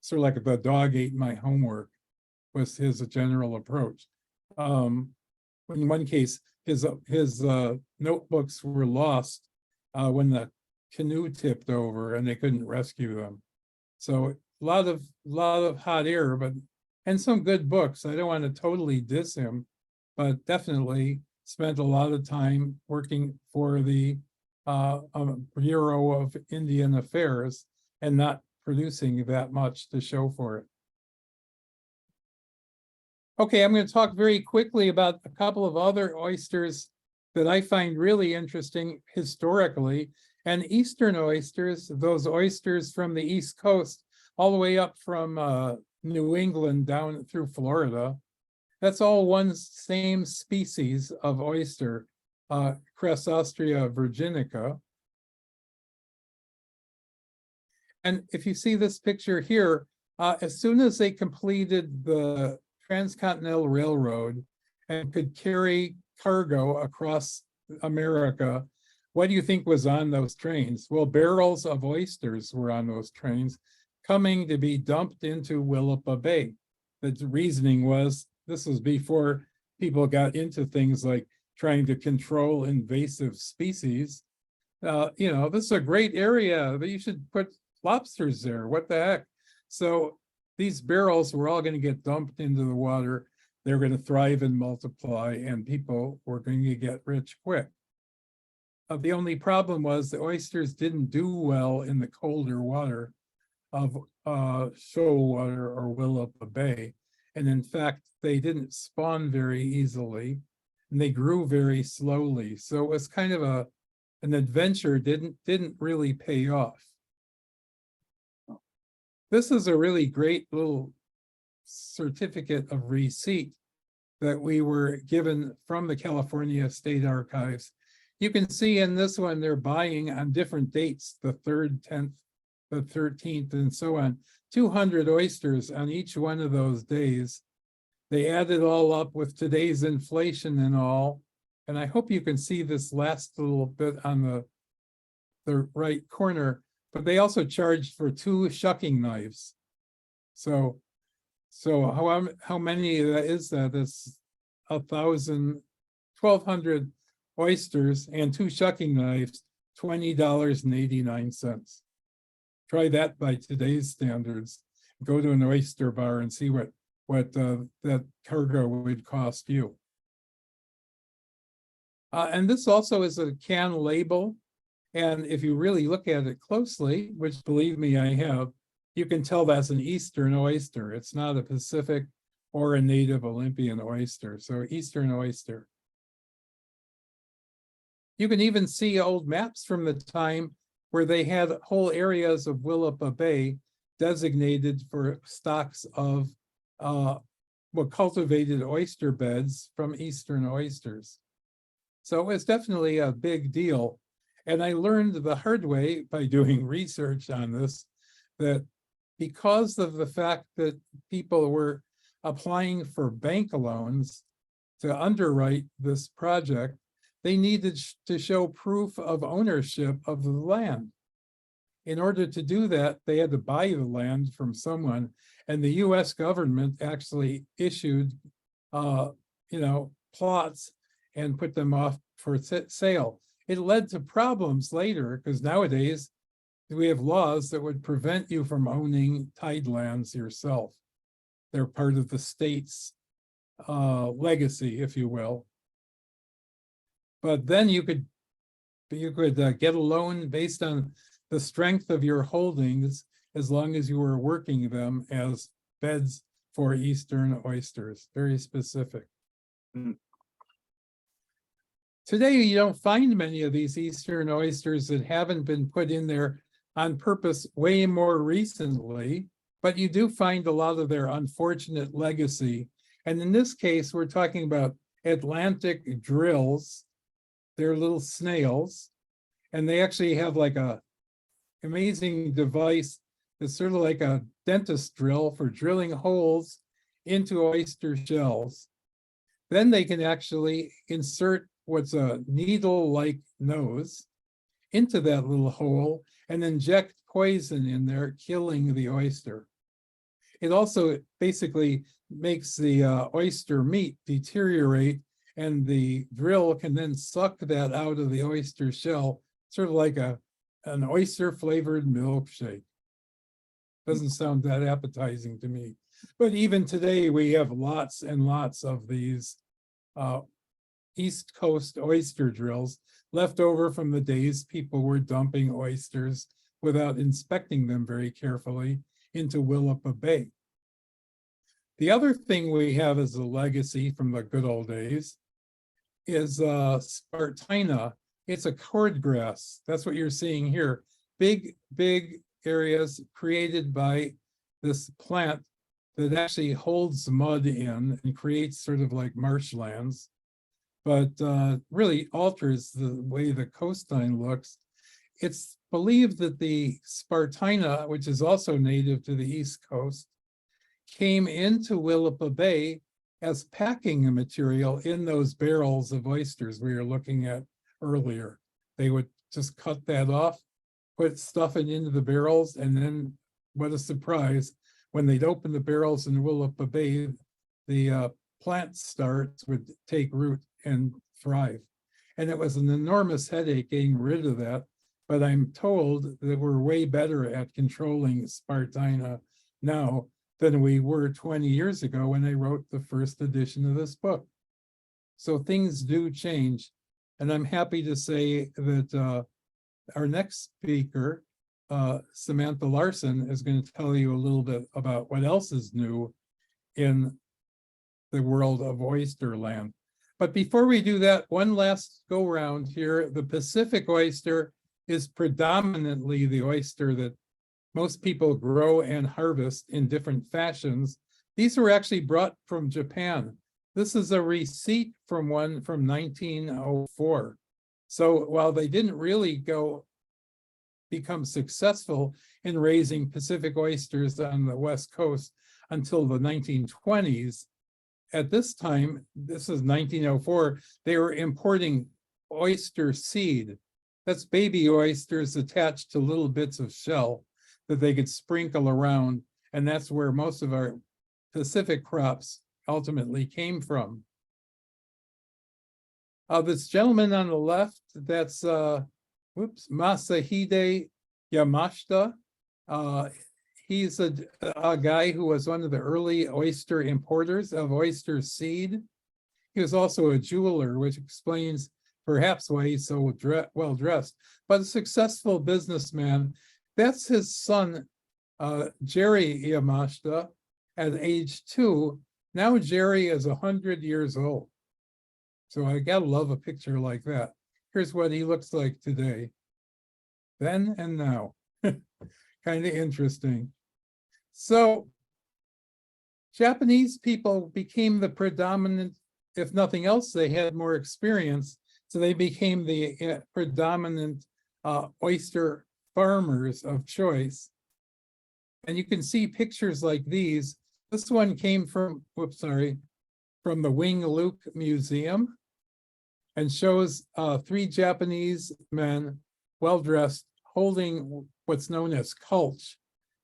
Sort of like the dog ate my homework was his general approach. In one case, his notebooks were lost when the canoe tipped over and they couldn't rescue them. So a lot of hot air, and some good books. I don't want to totally diss him, but definitely spent a lot of time working for the Bureau of Indian Affairs and not producing that much to show for it. Okay, I'm going to talk very quickly about a couple of other oysters that I find really interesting historically, and Eastern oysters, those oysters from the East Coast, all the way up from New England down through Florida. That's all one same species of oyster, Cresostria virginica. And if you see this picture here, as soon as they completed the Transcontinental Railroad and could carry cargo across America, what do you think was on those trains? Well, barrels of oysters were on those trains coming to be dumped into Willapa Bay. The reasoning was this was before people got into things like trying to control invasive species. This is a great area, but you should put lobsters there. What the heck? So these barrels were all going to get dumped into the water. They're going to thrive and multiply, and people were going to get rich quick. The only problem was the oysters didn't do well in the colder water of Shoalwater or Willapa Bay. And in fact, they didn't spawn very easily, and they grew very slowly. So it was kind of an adventure, didn't really pay off. This is a really great little certificate of receipt that we were given from the California State Archives. You can see in this one, they're buying on different dates, the 3rd, 10th, the 13th, and so on, 200 oysters on each one of those days. They add it all up with today's inflation and all. And I hope you can see this last little bit on the right corner, but they also charged for 2 shucking knives. So how many is that? That's 1,200 oysters and 2 shucking knives, $20.89. Try that by today's standards. Go to an oyster bar and see what that cargo would cost you. And this also is a can label. And if you really look at it closely, which believe me, I have, you can tell that's an Eastern oyster. It's not a Pacific or a native Olympian oyster. So Eastern oyster. You can even see old maps from the time where they had whole areas of Willapa Bay designated for stocks of cultivated oyster beds from eastern oysters. So it was definitely a big deal. And I learned the hard way by doing research on this, that because of the fact that people were applying for bank loans to underwrite this project, they needed to show proof of ownership of the land. In order to do that, they had to buy the land from someone, and the US government actually issued, plots and put them off for sale. It led to problems later, because nowadays we have laws that would prevent you from owning tidelands yourself. They're part of the state's legacy, if you will. But then you could get a loan based on the strength of your holdings, as long as you were working them as beds for eastern oysters. Very specific. Today, you don't find many of these eastern oysters that haven't been put in there on purpose way more recently, but you do find a lot of their unfortunate legacy. And in this case, we're talking about Atlantic drills. They're little snails, and they actually have like a amazing device that's sort of like a dentist drill for drilling holes into oyster shells. Then they can actually insert what's a needle-like nose into that little hole and inject poison in there, killing the oyster. It also basically makes the oyster meat deteriorate, and the drill can then suck that out of the oyster shell, sort of like an oyster-flavored milkshake. Doesn't sound that appetizing to me. But even today, we have lots and lots of these East Coast oyster drills left over from the days people were dumping oysters without inspecting them very carefully into Willapa Bay. The other thing we have as a legacy from the good old days is Spartina. It's a cordgrass. That's what you're seeing here. Big, big areas created by this plant that actually holds mud in and creates sort of like marshlands, but really alters the way the coastline looks. It's believed that the Spartina, which is also native to the East Coast, came into Willapa Bay as packing material in those barrels of oysters we were looking at earlier. They would just cut that off, put stuff into the barrels, and then, what a surprise, when they'd open the barrels in Willapa Bay, the plant starts would take root and thrive. And it was an enormous headache getting rid of that, but I'm told that we're way better at controlling Spartina now than we were 20 years ago when I wrote the first edition of this book. So things do change. And I'm happy to say that our next speaker, Samantha Larson, is going to tell you a little bit about what else is new in the world of oysterland. But before we do that, one last go round here. The Pacific oyster is predominantly the oyster that most people grow and harvest in different fashions. These were actually brought from Japan. This is a receipt from one from 1904. So while they didn't really become successful in raising Pacific oysters on the West Coast until the 1920s, at this time, this is 1904, they were importing oyster seed. That's baby oysters attached to little bits of shell that they could sprinkle around. And that's where most of our Pacific crops ultimately came from. This gentleman on the left, that's Masahide Yamashita. He's a guy who was one of the early oyster importers of oyster seed. He was also a jeweler, which explains perhaps why he's so well dressed, but a successful businessman. That's his son, Jerry Yamashita, at age 2. Now Jerry is 100 years old. So I gotta love a picture like that. Here's what he looks like today. Then and now. Kind of interesting. So Japanese people became the predominant, if nothing else, they had more experience. So they became the predominant oyster farmers of choice. And you can see pictures like these. This one came from, from the Wing Luke Museum and shows 3 Japanese men, well-dressed, holding what's known as culch.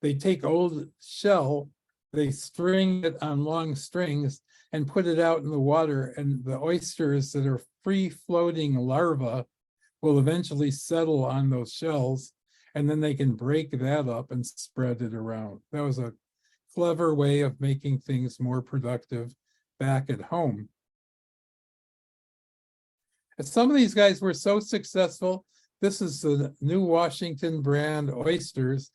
They take old shell, they string it on long strings and put it out in the water, and the oysters that are free-floating larvae will eventually settle on those shells, and then they can break that up and spread it around. That was a clever way of making things more productive back at home. And some of these guys were so successful. This is the New Washington brand oysters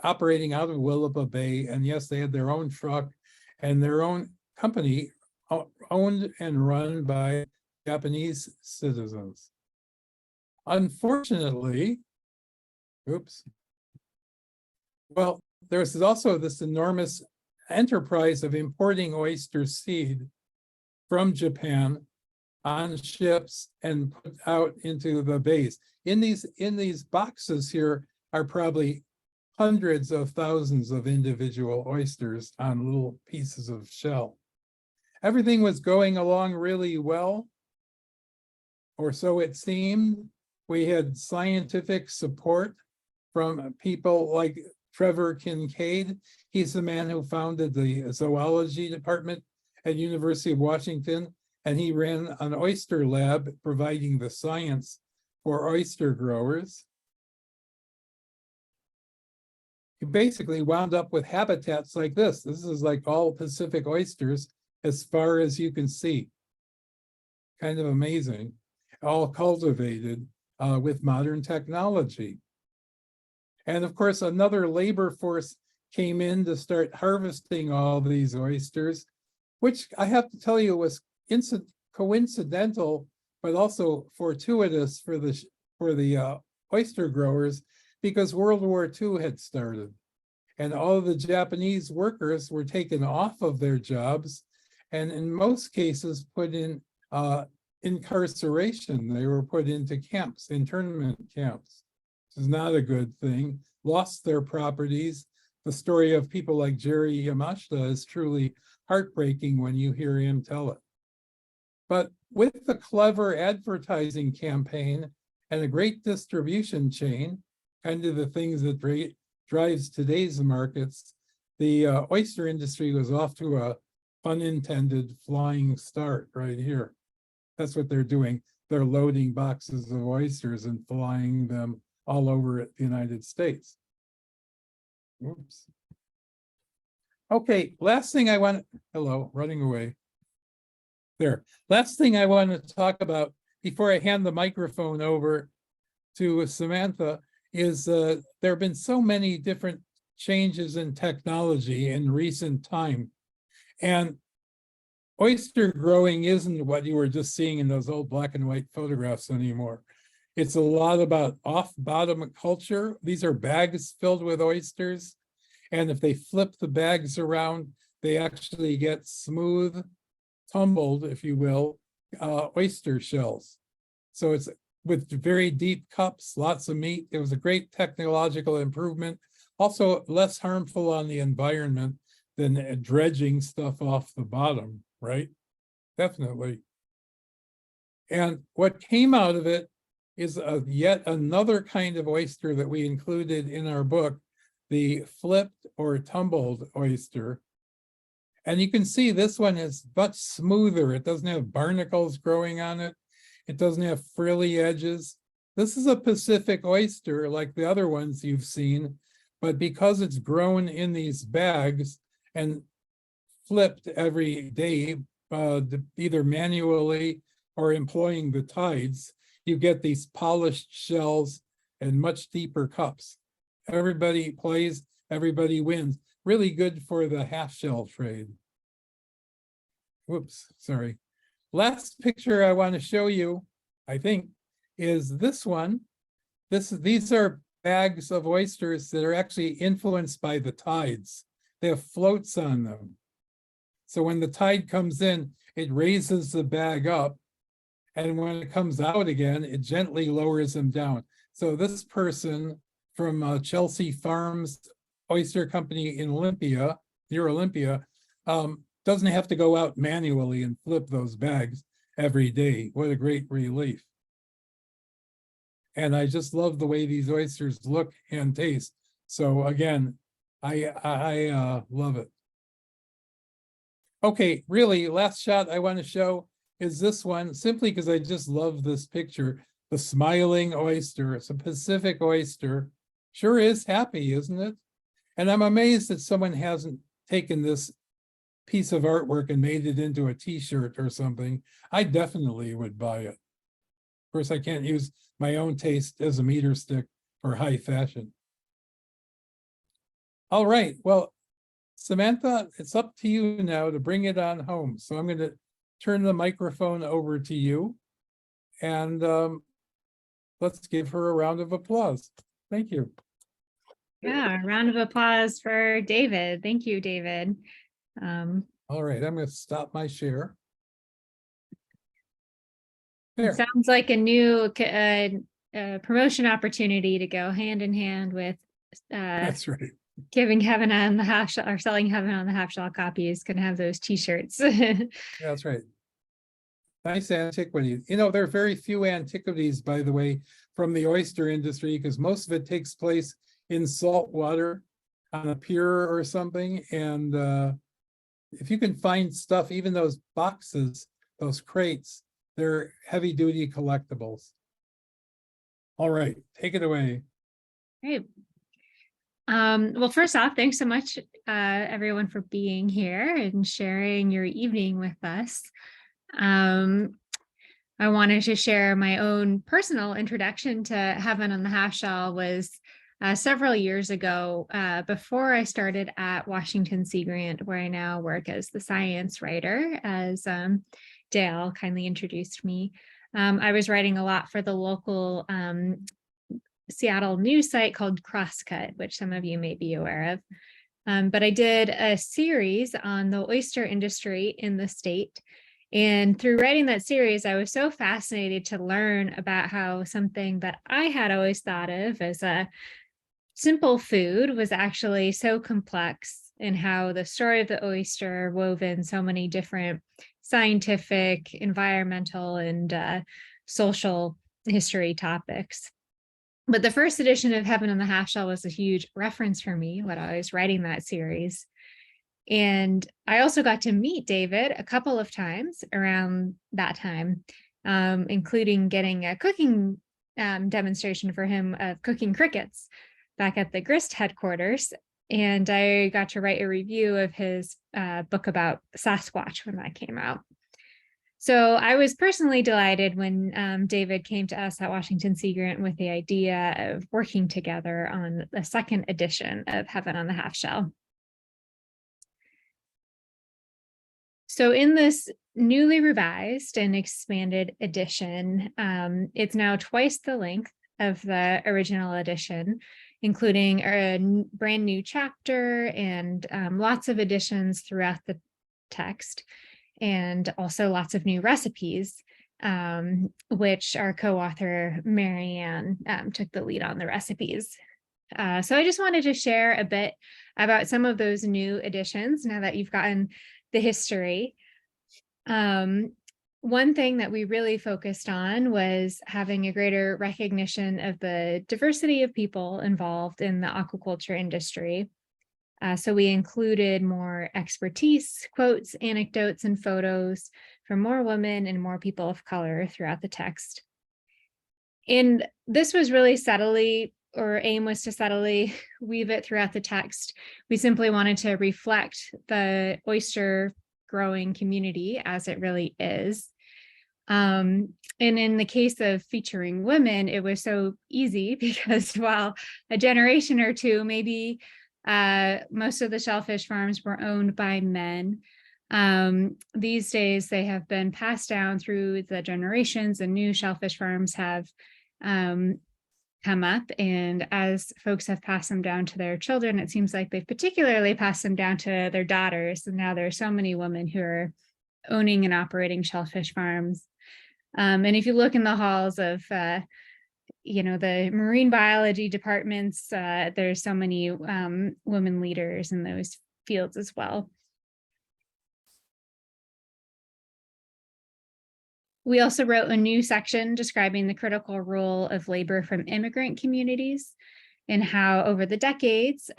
operating out of Willapa Bay. And yes, they had their own truck and their own company owned and run by Japanese citizens. Unfortunately, well, there's also this enormous enterprise of importing oyster seed from Japan on ships and put out into the bays. In these boxes here are probably hundreds of thousands of individual oysters on little pieces of shell. Everything was going along really well, or so it seemed. We had scientific support from people like Trevor Kincaid. He's the man who founded the zoology department at University of Washington, and he ran an oyster lab providing the science for oyster growers. He basically wound up with habitats like this. This is like all Pacific oysters as far as you can see. Kind of amazing. All cultivated with modern technology. And of course, another labor force came in to start harvesting all these oysters, which I have to tell you was coincidental, but also fortuitous for the oyster growers, because World War II had started. And all of the Japanese workers were taken off of their jobs, and in most cases put in incarceration. They were put into camps, internment camps. This is not a good thing. Lost their properties. The story of people like Jerry Yamashita is truly heartbreaking when you hear him tell it. But with the clever advertising campaign and a great distribution chain, kind of the things that drives today's markets, the oyster industry was off to a unintended flying start right here. That's what they're doing. They're loading boxes of oysters and flying them all over the United States. Oops. Okay, last thing I want, hello, running away. There, last thing I want to talk about before I hand the microphone over to Samantha is there have been so many different changes in technology in recent time. And oyster growing isn't what you were just seeing in those old black and white photographs anymore. It's a lot about off-bottom culture. These are bags filled with oysters. And if they flip the bags around, they actually get smooth, tumbled, if you will, oyster shells. So it's with very deep cups, lots of meat. It was a great technological improvement. Also less harmful on the environment than dredging stuff off the bottom, right? Definitely. And what came out of it is yet another kind of oyster that we included in our book, the flipped or tumbled oyster. And you can see this one is much smoother. It doesn't have barnacles growing on it. It doesn't have frilly edges. This is a Pacific oyster like the other ones you've seen, but because it's grown in these bags and flipped every day, either manually or employing the tides, you get these polished shells and much deeper cups. Everybody plays, everybody wins. Really good for the half shell trade. Whoops, sorry. Last picture I want to show you, I think, is this one. These are bags of oysters that are actually influenced by the tides. They have floats on them. So when the tide comes in, it raises the bag up. And when it comes out again, it gently lowers them down. So this person from Chelsea Farms Oyster Company in Olympia, near Olympia, doesn't have to go out manually and flip those bags every day. What a great relief. And I just love the way these oysters look and taste. So again, I love it. Okay, really, last shot I want to show is this one, simply because I just love this picture. The smiling oyster. It's a Pacific oyster. Sure is happy, isn't it? And I'm amazed that someone hasn't taken this piece of artwork and made it into a t-shirt or something. I definitely would buy it. Of course, I can't use my own taste as a meter stick for high fashion. All right, well, Samantha, it's up to you now to bring it on home. So I'm going to turn the microphone over to you, and let's give her a round of applause. Thank you. Yeah, a round of applause for David. Thank you, David. All right, I'm going to stop my share. It There. sounds like a new promotion opportunity to go hand in hand with That's right. giving Heaven on the Half Shell or selling Heaven on the Half Shell copies. Can have those t-shirts. That's right. Nice antiquity. You know, there are very few antiquities, by the way, from the oyster industry, because most of it takes place in salt water on a pier or something. And if you can find stuff, even those boxes, those crates, they're heavy duty collectibles. All right, take it away. Great. Well, first off, thanks so much, everyone, for being here and sharing your evening with us. I wanted to share my own personal introduction to Heaven on the Half Shell was several years ago, before I started at Washington Sea Grant, where I now work as the science writer, as Dale kindly introduced me. I was writing a lot for the local Seattle news site called Crosscut, which some of you may be aware of. But I did a series on the oyster industry in the state. And through writing that series, I was so fascinated to learn about how something that I had always thought of as a simple food was actually so complex, and how the story of the oyster wove in so many different scientific, environmental, and social history topics. But the first edition of Heaven on the Half Shell was a huge reference for me when I was writing that series. And I also got to meet David a couple of times around that time, including getting a cooking demonstration for him of cooking crickets back at the Grist headquarters. And I got to write a review of his book about Sasquatch when that came out. So I was personally delighted when David came to us at Washington Sea Grant with the idea of working together on the second edition of Heaven on the Half Shell. So in this newly revised and expanded edition, it's now twice the length of the original edition, including a brand new chapter and lots of additions throughout the text, and also lots of new recipes, which our co-author Marianne took the lead on the recipes. So I just wanted to share a bit about some of those new additions now that you've gotten the history. One thing that we really focused on was having a greater recognition of the diversity of people involved in the aquaculture industry. So we included more expertise, quotes, anecdotes, and photos from more women and more people of color throughout the text. And this was really subtly, or aim was to subtly weave it throughout the text. We simply wanted to reflect the oyster growing community as it really is. And in the case of featuring women, it was so easy because while a generation or two, maybe most of the shellfish farms were owned by men, these days they have been passed down through the generations, and new shellfish farms have come up. And as folks have passed them down to their children, it seems like they've particularly passed them down to their daughters. And now there are so many women who are owning and operating shellfish farms. And if you look in the halls of, the marine biology departments, there's so many women leaders in those fields as well. We also wrote a new section describing the critical role of labor from immigrant communities and how over the decades,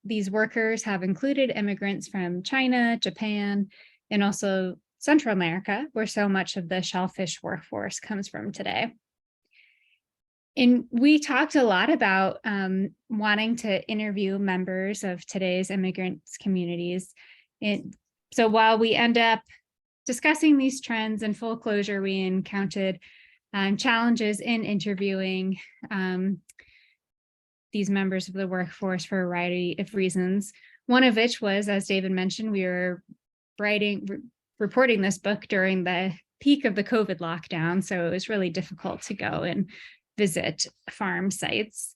these workers have included immigrants from China, Japan, and also Central America, where so much of the shellfish workforce comes from today. And we talked a lot about wanting to interview members of today's immigrants communities. And so while we end up discussing these trends in full closure, we encountered challenges in interviewing these members of the workforce for a variety of reasons. One of which was, as David mentioned, we were reporting this book during the peak of the COVID lockdown, so it was really difficult to go and visit farm sites.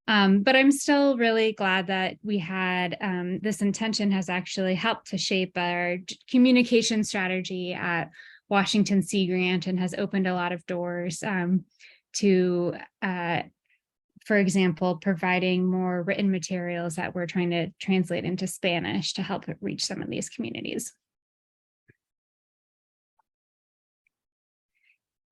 But I'm still really glad that we had this intention has actually helped to shape our communication strategy at Washington Sea Grant and has opened a lot of doors to, for example, providing more written materials that we're trying to translate into Spanish to help reach some of these communities.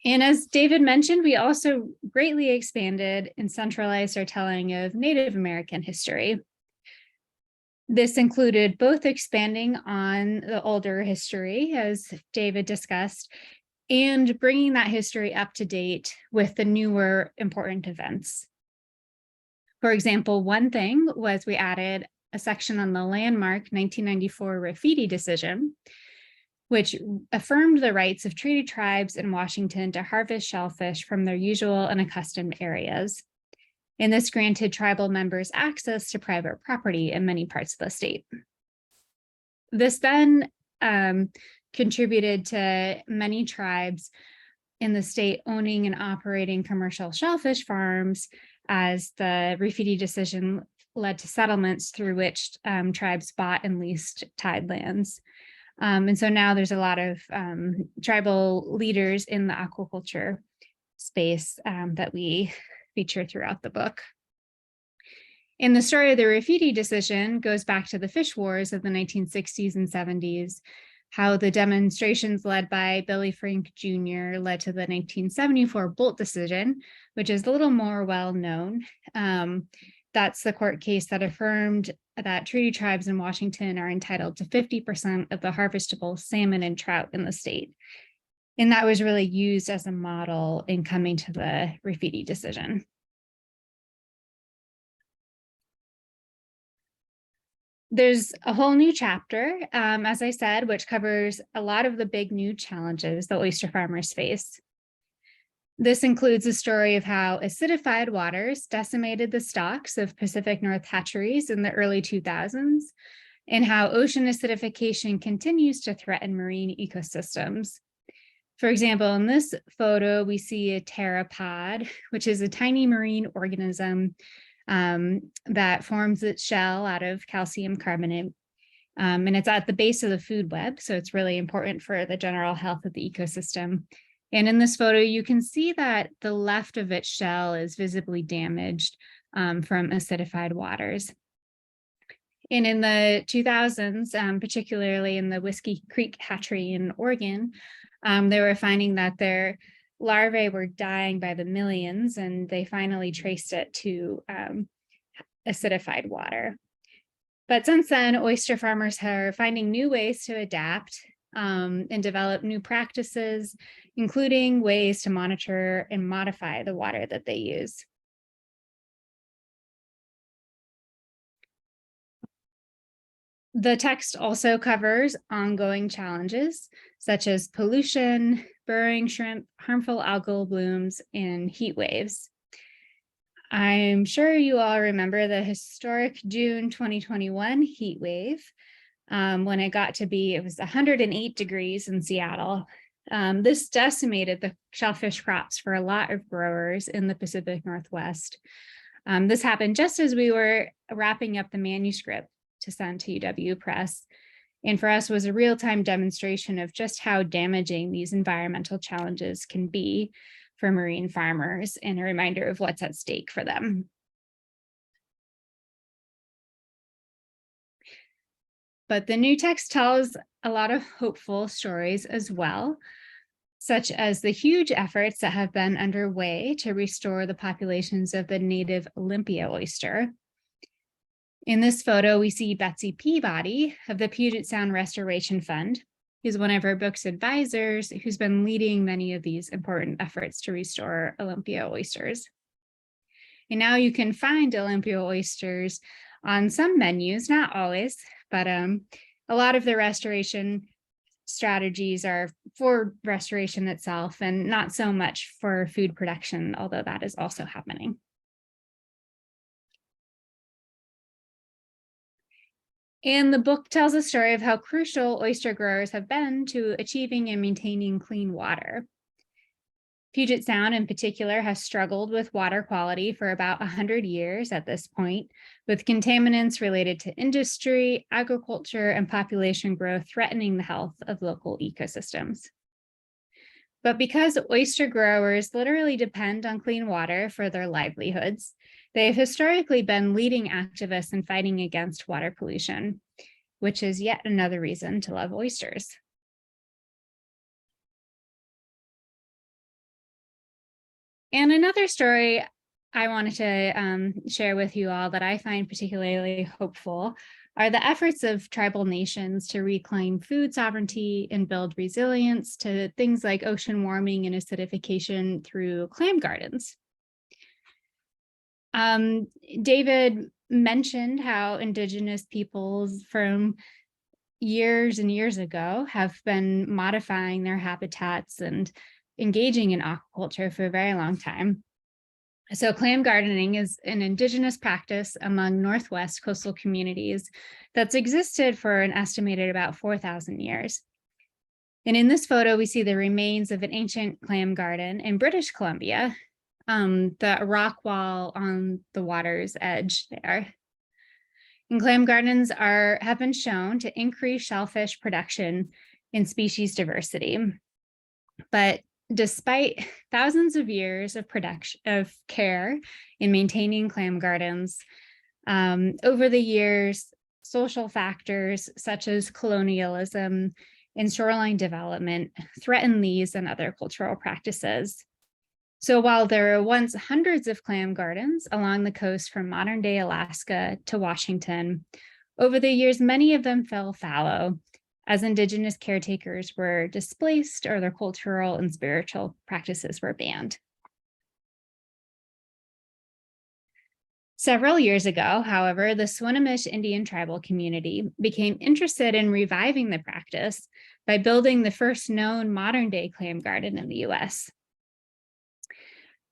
And as David mentioned, we also greatly expanded and centralized our telling of Native American history. This included both expanding on the older history, as David discussed, and bringing that history up to date with the newer important events. For example, one thing was we added a section on the landmark 1994 Rafiti decision, which affirmed the rights of treaty tribes in Washington to harvest shellfish from their usual and accustomed areas. And this granted tribal members access to private property in many parts of the state. This then contributed to many tribes in the state owning and operating commercial shellfish farms, as the Rafiti decision led to settlements through which tribes bought and leased tidelands. And so now there's a lot of tribal leaders in the aquaculture space that we feature throughout the book. And the story of the Rafiti decision goes back to the fish wars of the 1960s and 70s, how the demonstrations led by Billy Frank Jr. led to the 1974 Bolt decision, which is a little more well known. That's the court case that affirmed that treaty tribes in Washington are entitled to 50% of the harvestable salmon and trout in the state. And that was really used as a model in coming to the Rafiti decision. There's a whole new chapter, as I said, which covers a lot of the big new challenges that oyster farmers face. This includes a story of how acidified waters decimated the stocks of Pacific North hatcheries in the early 2000s, and how ocean acidification continues to threaten marine ecosystems. For example, in this photo, we see a pteropod, which is a tiny marine organism that forms its shell out of calcium carbonate. And it's at the base of the food web, so it's really important for the general health of the ecosystem. And in this photo, you can see that the left of its shell is visibly damaged from acidified waters. And in the 2000s, particularly in the Whiskey Creek hatchery in Oregon, they were finding that their larvae were dying by the millions, and they finally traced it to acidified water. But since then, oyster farmers are finding new ways to adapt and develop new practices, including ways to monitor and modify the water that they use. The text also covers ongoing challenges, such as pollution, burrowing shrimp, harmful algal blooms, and heat waves. I'm sure you all remember the historic June 2021 heat wave, when it got to be, it was 108 degrees in Seattle. This decimated the shellfish crops for a lot of growers in the Pacific Northwest. This happened just as we were wrapping up the manuscript to send to UW Press. And for us was a real-time demonstration of just how damaging these environmental challenges can be for marine farmers, and a reminder of what's at stake for them. But the new text tells a lot of hopeful stories as well, such as the huge efforts that have been underway to restore the populations of the native Olympia oyster. In this photo, we see Betsy Peabody of the Puget Sound Restoration Fund, who's one of our book's advisors, who's been leading many of these important efforts to restore Olympia oysters. And now you can find Olympia oysters on some menus, not always, but a lot of the restoration strategies are for restoration itself and not so much for food production, although that is also happening. And the book tells a story of how crucial oyster growers have been to achieving and maintaining clean water. Puget Sound in particular has struggled with water quality for about 100 years at this point, with contaminants related to industry, agriculture, and population growth threatening the health of local ecosystems. But because oyster growers literally depend on clean water for their livelihoods, they have historically been leading activists in fighting against water pollution, which is yet another reason to love oysters. And another story I wanted to share with you all that I find particularly hopeful are the efforts of tribal nations to reclaim food sovereignty and build resilience to things like ocean warming and acidification through clam gardens. David mentioned how Indigenous peoples from years and years ago have been modifying their habitats and engaging in aquaculture for a very long time. So clam gardening is an Indigenous practice among Northwest coastal communities that's existed for an estimated about 4,000 years. And in this photo, we see the remains of an ancient clam garden in British Columbia, the rock wall on the water's edge there. And clam gardens have been shown to increase shellfish production and species diversity. But despite thousands of years of care in maintaining clam gardens, over the years, social factors such as colonialism and shoreline development threaten these and other cultural practices. So while there were once hundreds of clam gardens along the coast from modern-day Alaska to Washington, over the years, many of them fell fallow as Indigenous caretakers were displaced or their cultural and spiritual practices were banned. Several years ago, however, the Swinomish Indian tribal community became interested in reviving the practice by building the first known modern-day clam garden in the US.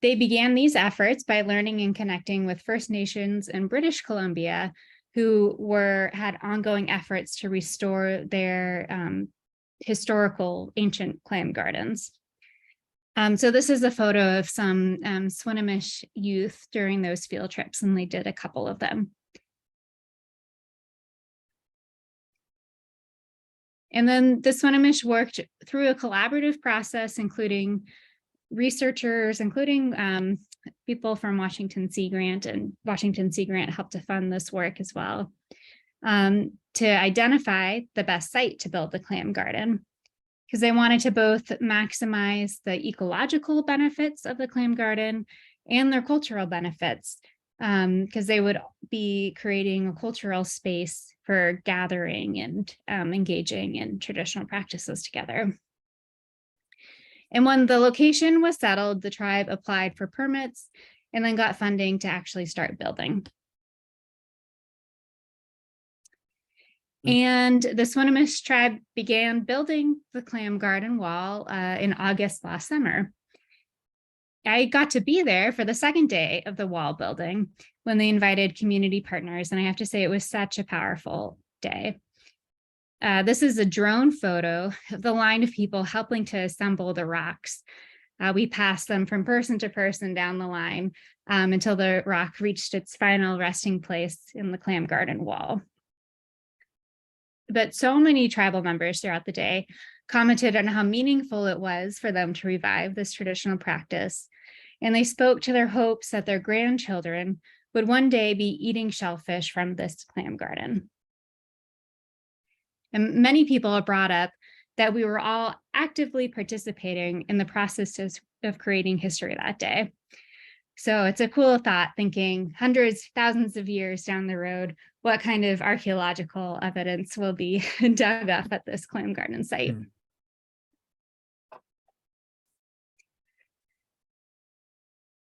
They began these efforts by learning and connecting with First Nations in British Columbia who had ongoing efforts to restore their historical ancient clam gardens. So this is a photo of some Swinomish youth during those field trips, and they did a couple of them. And then the Swinomish worked through a collaborative process, including researchers, including people from Washington Sea Grant, and Washington Sea Grant helped to fund this work as well, to identify the best site to build the clam garden, because they wanted to both maximize the ecological benefits of the clam garden and their cultural benefits, because they would be creating a cultural space for gathering and engaging in traditional practices together. And when the location was settled, the tribe applied for permits and then got funding to actually start building. And the Swinomish tribe began building the clam garden wall in August last summer. I got to be there for the second day of the wall building when they invited community partners, and I have to say it was such a powerful day. This is a drone photo of the line of people helping to assemble the rocks. We passed them from person to person down the line until the rock reached its final resting place in the clam garden wall. But so many tribal members throughout the day commented on how meaningful it was for them to revive this traditional practice. And they spoke to their hopes that their grandchildren would one day be eating shellfish from this clam garden. And many people have brought up that we were all actively participating in the processes of creating history that day. So it's a cool thought, thinking hundreds, thousands of years down the road, what kind of archaeological evidence will be dug up at this clam garden site.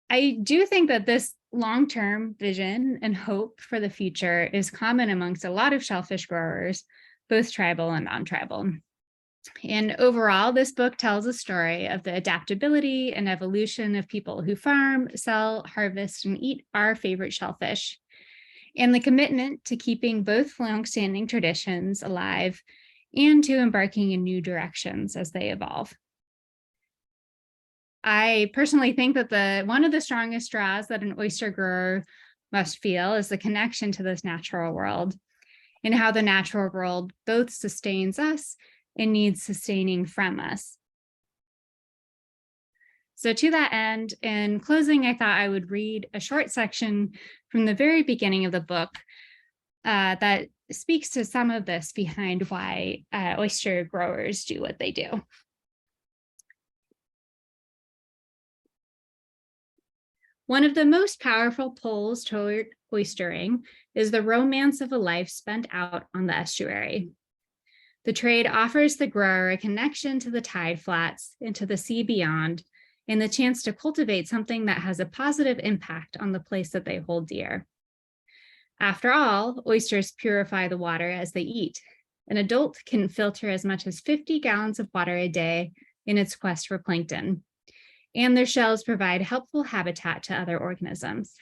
I do think that this long-term vision and hope for the future is common amongst a lot of shellfish growers, both tribal and non-tribal. And overall, this book tells a story of the adaptability and evolution of people who farm, sell, harvest, and eat our favorite shellfish, and the commitment to keeping both longstanding traditions alive and to embarking in new directions as they evolve. I personally think that one of the strongest draws that an oyster grower must feel is the connection to this natural world, and how the natural world both sustains us and needs sustaining from us. So to that end, in closing, I thought I would read a short section from the very beginning of the book that speaks to some of this behind why oyster growers do what they do. One of the most powerful pulls toward oystering is the romance of a life spent out on the estuary. The trade offers the grower a connection to the tide flats and to the sea beyond, and the chance to cultivate something that has a positive impact on the place that they hold dear. After all, oysters purify the water as they eat. An adult can filter as much as 50 gallons of water a day in its quest for plankton, and their shells provide helpful habitat to other organisms.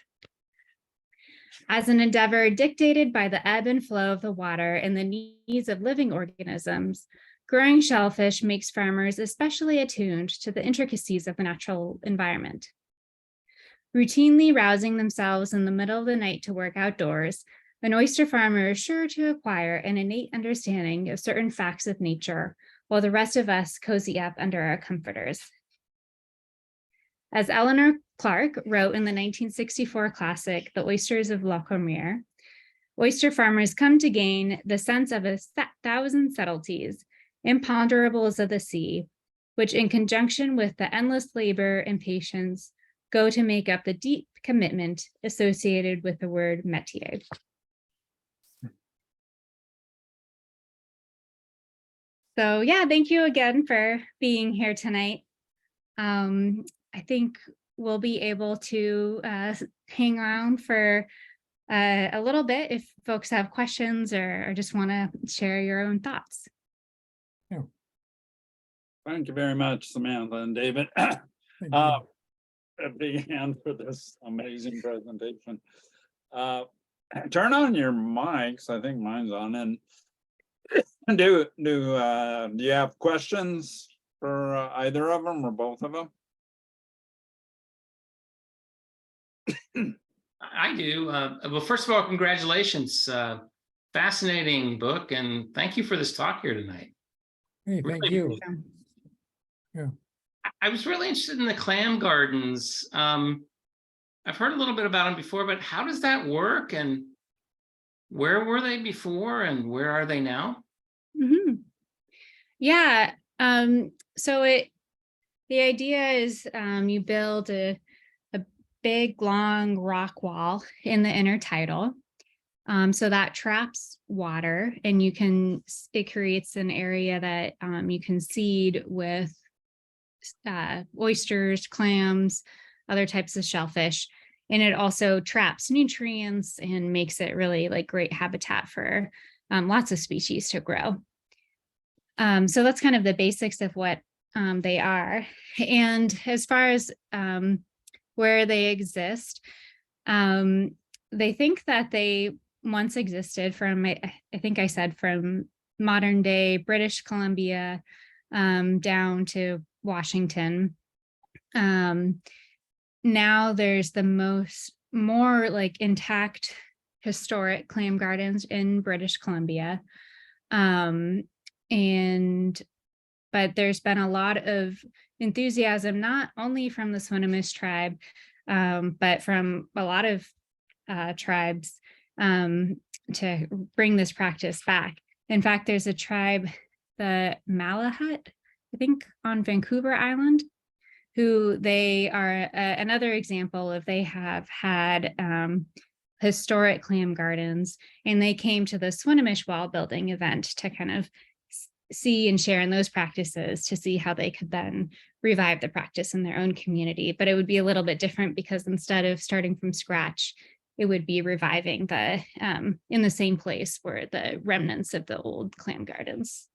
As an endeavor dictated by the ebb and flow of the water and the needs of living organisms, growing shellfish makes farmers especially attuned to the intricacies of the natural environment. Routinely rousing themselves in the middle of the night to work outdoors, an oyster farmer is sure to acquire an innate understanding of certain facts of nature, while the rest of us cozy up under our comforters. As Eleanor Clark wrote in the 1964 classic, The Oysters of Lochomere, oyster farmers come to gain the sense of 1,000 subtleties, imponderables of the sea, which in conjunction with the endless labor and patience go to make up the deep commitment associated with the word métier. So yeah, thank you again for being here tonight. I think we'll be able to hang around for a little bit if folks have questions or just want to share your own thoughts. Yeah. Thank you very much, Samantha and David. Thank you. A big hand for this amazing presentation. Turn on your mics. I think mine's on. And do you have questions for either of them or both of them? I do. Well, first of all, congratulations. Fascinating book, and thank you for this talk here tonight. Hey, thank you. Yeah. I was really interested in the clam gardens. I've heard a little bit about them before, but how does that work? And where were they before and where are they now? Mm-hmm. Yeah. So the idea is you build a big, long rock wall in the intertidal. So that traps water, and it creates an area that you can seed with oysters, clams, other types of shellfish. And it also traps nutrients and makes it really like great habitat for lots of species to grow. So that's kind of the basics of what they are. And as far as where they exist, they think that they once existed from, I think I said from modern day British Columbia down to Washington. Now there's more like intact historic clam gardens in British Columbia. But there's been a lot of enthusiasm, not only from the Swinomish tribe, but from a lot of tribes to bring this practice back. In fact, there's a tribe, the Malahut, I think on Vancouver Island, who they are another example of, they have had historic clam gardens, and they came to the Swinomish wall building event to kind of see and share in those practices, to see how they could then revive the practice in their own community. But it would be a little bit different, because instead of starting from scratch, it would be reviving the in the same place where the remnants of the old clam gardens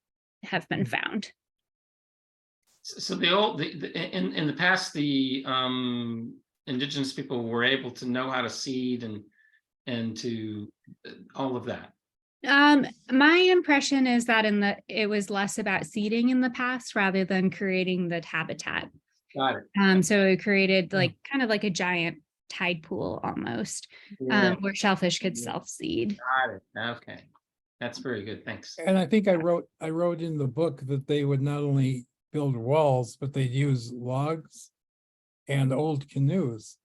have been found. So in the past, the Indigenous people were able to know how to seed and to all of that. My impression is that it was less about seeding in the past rather than creating the habitat. Got it. So it created like kind of like a giant tide pool almost, Yeah. where shellfish could self-seed. Got it. Okay, that's very good. Thanks. And I think I wrote in the book that they would not only build walls, but they'd use logs and old canoes,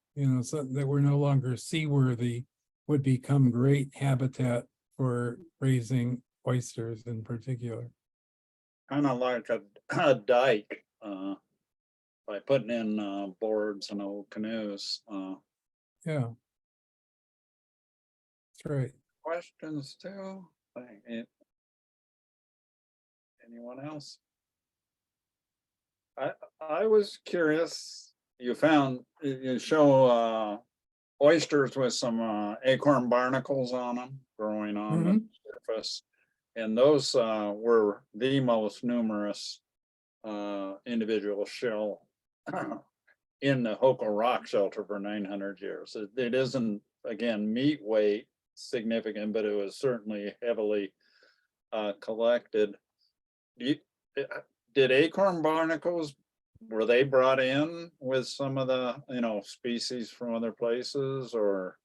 so that were no longer seaworthy, would become great habitat for raising oysters in particular. Kind of like a dike, by putting in boards and old canoes. Yeah. That's right. Questions too? Anyone else? I was curious, you show oysters with some acorn barnacles on them growing on the surface. And those were the most numerous individual shell in the Hoko Rock Shelter for 900 years. It isn't, again, meat weight significant, but it was certainly heavily collected. Did acorn barnacles, were they brought in with some of the species from other places, or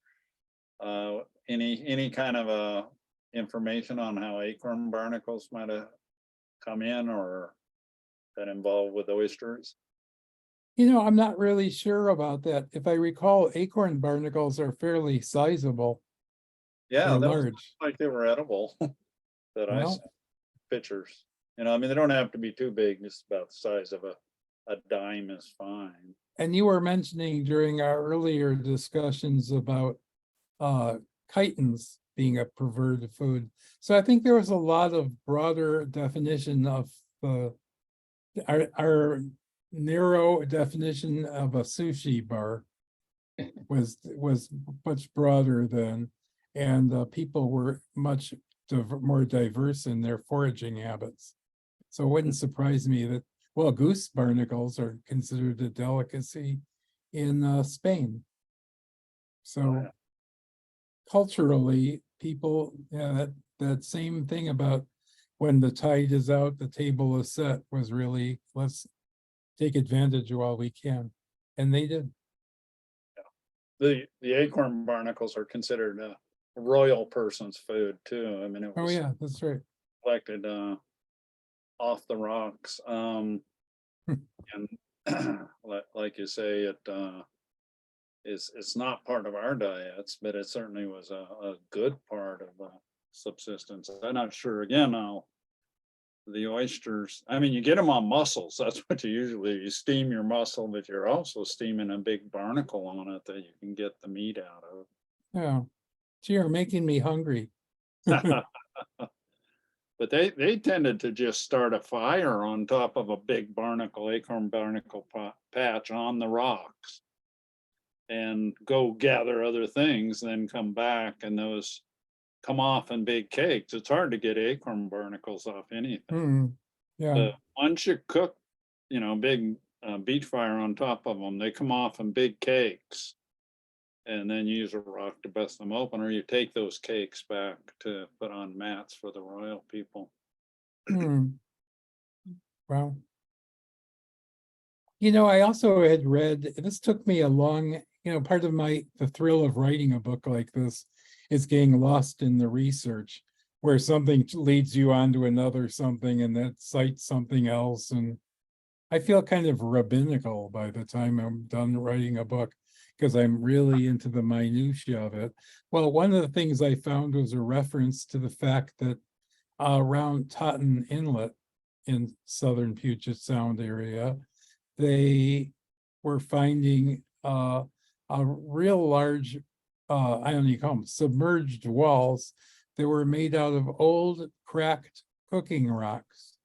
any kind of information on how acorn barnacles might have come in or been involved with oysters? I'm not really sure about that. If I recall, acorn barnacles are fairly sizable. Yeah, that was large. like they were edible that I Well, saw pictures. They don't have to be too big, just about the size of a dime is fine. And you were mentioning during our earlier discussions about chitons being a preferred food. So I think there was a lot of broader definition of our narrow definition of a sushi bar was much broader then, and people were much more diverse in their foraging habits. So it wouldn't surprise me that, well, goose barnacles are considered a delicacy in Spain. So culturally, people, that same thing about when the tide is out, the table is set, was really, let's take advantage while we can. And they did. The acorn barnacles are considered a royal person's food too. It Oh was yeah, that's right. collected off the rocks. And like you say, it's not part of our diets, but it certainly was a good part of subsistence. I'm not sure again how the oysters, you get them on mussels. That's what you steam your mussel, but you're also steaming a big barnacle on it that you can get the meat out of. Yeah. Gee, you're making me hungry. But they tended to just start a fire on top of a big acorn barnacle patch on the rocks and go gather other things, then come back, and those come off in big cakes. It's hard to get acorn barnacles off anything. Yeah. But once you cook, big beach fire on top of them, they come off in big cakes. And then you use a rock to bust them open, or you take those cakes back to put on mats for the royal people. Hmm. Wow. You know, I also had read, this took me a long, part of the thrill of writing a book like this is getting lost in the research, where something leads you on to another something and that cites something else. And I feel kind of rabbinical by the time I'm done writing a book, because I'm really into the minutia of it. Well, one of the things I found was a reference to the fact that around Totten Inlet in southern Puget Sound area, they were finding a real large, I don't even call them submerged walls that were made out of old cracked cooking rocks.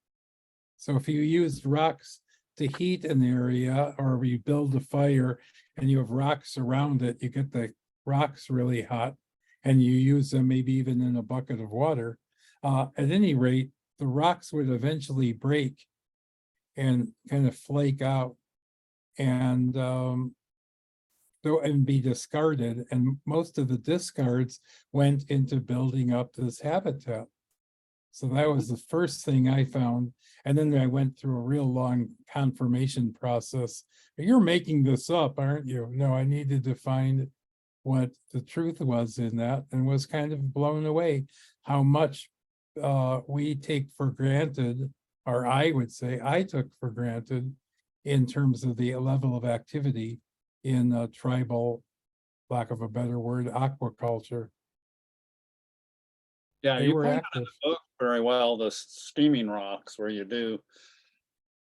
So if you used rocks to heat an area, or you build a fire and you have rocks around it, you get the rocks really hot and you use them maybe even in a bucket of water. At any rate, the rocks would eventually break and kind of flake out and be discarded. And most of the discards went into building up this habitat. So that was the first thing I found. And then I went through a real long confirmation process. You're making this up, aren't you? No, I needed to find what the truth was in that, and was kind of blown away how much we take for granted, or I would say I took for granted, in terms of the level of activity in tribal, lack of a better word, aquaculture. Yeah, They you were point out in active. the book very well, the steaming rocks where you do,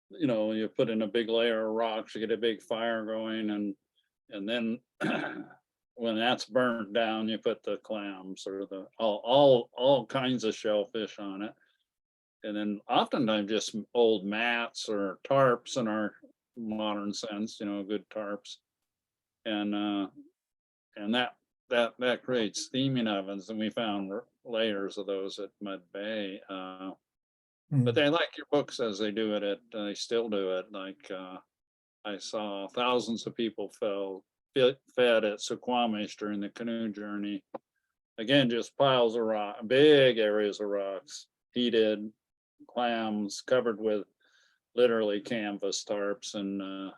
you put in a big layer of rocks, you get a big fire going, and then when that's burnt down, you put the clams or the all kinds of shellfish on it. And then oftentimes just old mats or tarps in our modern sense, good tarps. And that creates steaming ovens, and we found layers of those at Mud Bay. But they, like your book says, they do it they still do it. Like I saw thousands of people fed at Suquamish during the canoe journey. Again, just piles of rock, big areas of rocks, heated clams covered with literally canvas tarps, and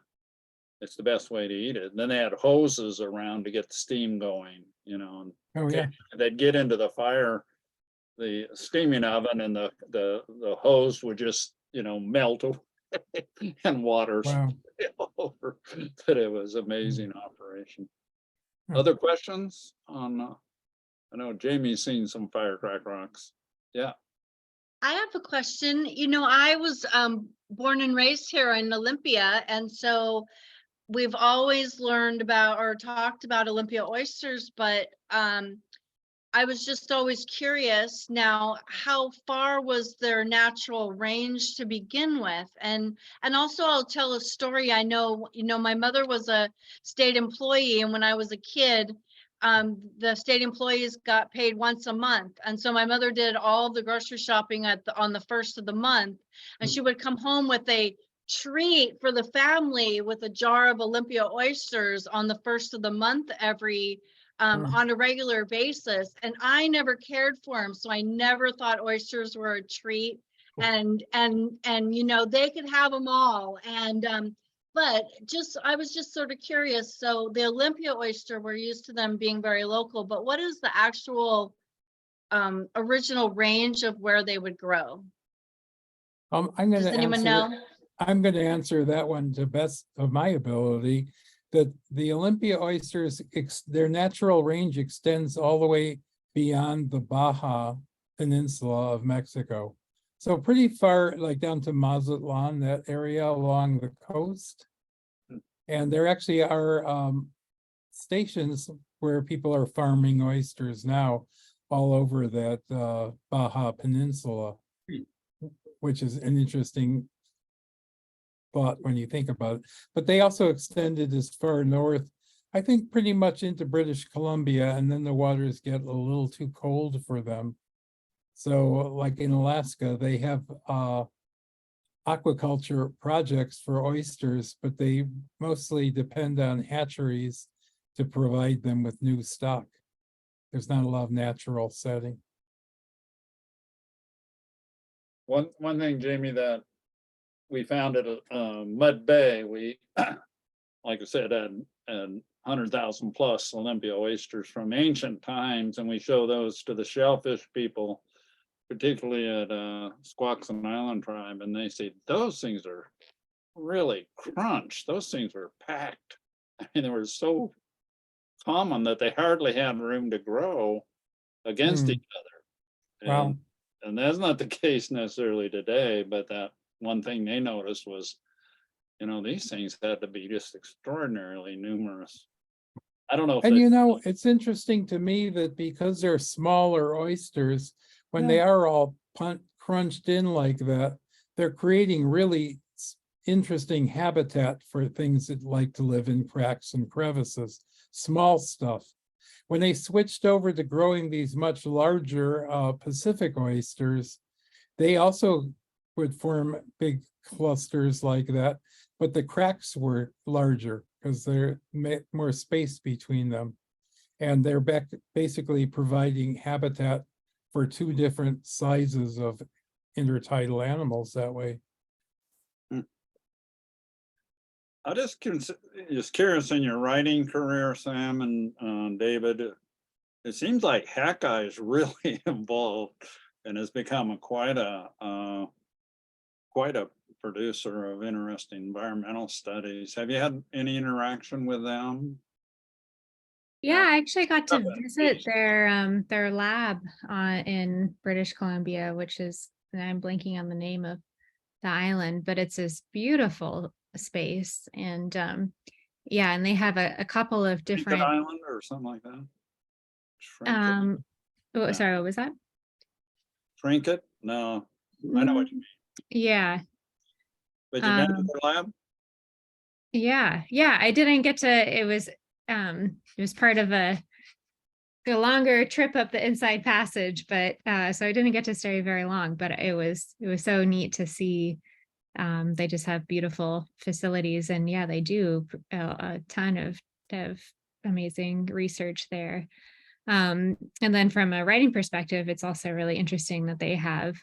it's the best way to eat it. And then they had hoses around to get the steam going, and Oh, yeah. they'd get into the fire, the steaming oven, and the hose would just, melt and water Wow. over. But it was amazing operation. Hmm. Other questions on, I know Jamie's seen some firecrack rocks. Yeah. I have a question. I was born and raised here in Olympia, and so we've always learned about or talked about Olympia oysters, but I was just always curious now, how far was their natural range to begin with? And also I'll tell a story. I know, my mother was a state employee, and when I was a kid, the state employees got paid once a month. And so my mother did all the grocery shopping on the first of the month, and she would come home with a treat for the family with a jar of Olympia oysters on the first of the month on a regular basis. And I never cared for them, so I never thought oysters were a treat. And they could have them all. And but I was just sort of curious. So the Olympia oyster, we're used to them being very local, but what is the actual original range of where they would grow? I'm going Does to anyone answer. know? I'm going to answer that one to best of my ability. That the Olympia oysters, their natural range extends all the way beyond the Baja Peninsula of Mexico. So pretty far, like down to Mazatlan, that area along the coast. And there actually are stations where people are farming oysters now all over that Baja Peninsula, which is an interesting thought when you think about it. But they also extended as far north, I think pretty much into British Columbia, and then the waters get a little too cold for them. So like in Alaska, they have aquaculture projects for oysters, but they mostly depend on hatcheries to provide them with new stock. There's not a lot of natural setting. one thing, Jamie, that we found at Mud Bay, we, like I said, had 100,000 plus Olympia oysters from ancient times, and we show those to the shellfish people, particularly at Squaxin Island tribe, and they say those things are really crunch. Those things were packed. I mean, they were so common that they hardly had room to grow against Hmm. each other. Wow. And that's not the case necessarily today, but that one thing they noticed was, these things had to be just extraordinarily numerous. I don't know if And they, it's interesting to me that because they're smaller oysters, when Yeah. they are all crunched in like that, they're creating really interesting habitat for things that like to live in cracks and crevices, small stuff. When they switched over to growing these much larger Pacific oysters, they also would form big clusters like that, but the cracks were larger because they're more space between them. And they're basically providing habitat for two different sizes of intertidal animals that way. I'm just curious in your writing career, Sam and David. It seems like Hackeye is really involved and has become quite a producer of interesting environmental studies. Have you had any interaction with them? Yeah, I actually got to Okay. visit their lab in British Columbia, which is, and I'm blanking on the name of the island, but it's this beautiful space. And yeah, and they have a couple of Trinket different Island or something like that? Trinket? oh, Yeah. sorry, what was that? Trinket? No, I know what you mean. Yeah. But you been to the lab? Yeah, I didn't get to, it was part of a longer trip up the inside passage, but so I didn't get to stay very long, but it was so neat to see. They just have beautiful facilities, and yeah, they do a ton of amazing research there. And then from a writing perspective, it's also really interesting that they have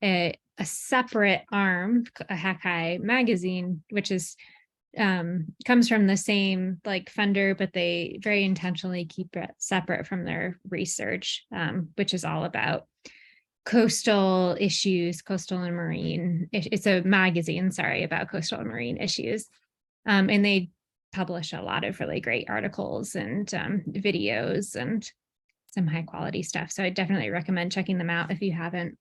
a separate arm, a Hackeye magazine, which is comes from the same like funder, but they very intentionally keep it separate from their research, which is all about coastal issues, coastal and marine. It's a magazine, sorry, about coastal and marine issues. And they publish a lot of really great articles and videos and some high quality stuff. So I definitely recommend checking them out if you haven't.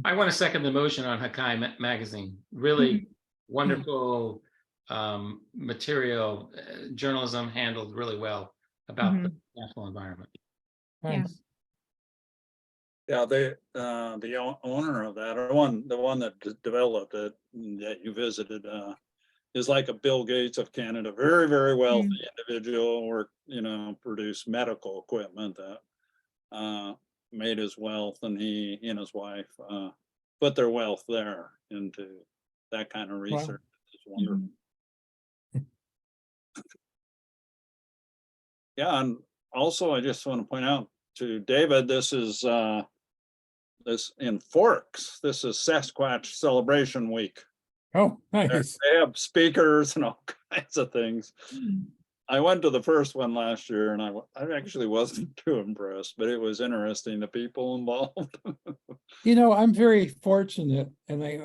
I want to second the motion on Hackeye magazine. Really wonderful material, journalism handled really well about the natural environment. Thanks. Yeah, the owner of that, or the one that developed it, that you visited, is like a Bill Gates of Canada, very, very wealthy individual, or produced medical equipment that made his wealth, and he and his wife put their wealth there into that kind of research. It's wonderful. Yeah, and also I just want to point out to David, this is this in Forks. This is Sasquatch Celebration Week. Oh, nice. They have speakers and all kinds of things. I went to the first one last year, and I actually wasn't too impressed, but it was interesting, the people involved. I'm very fortunate, and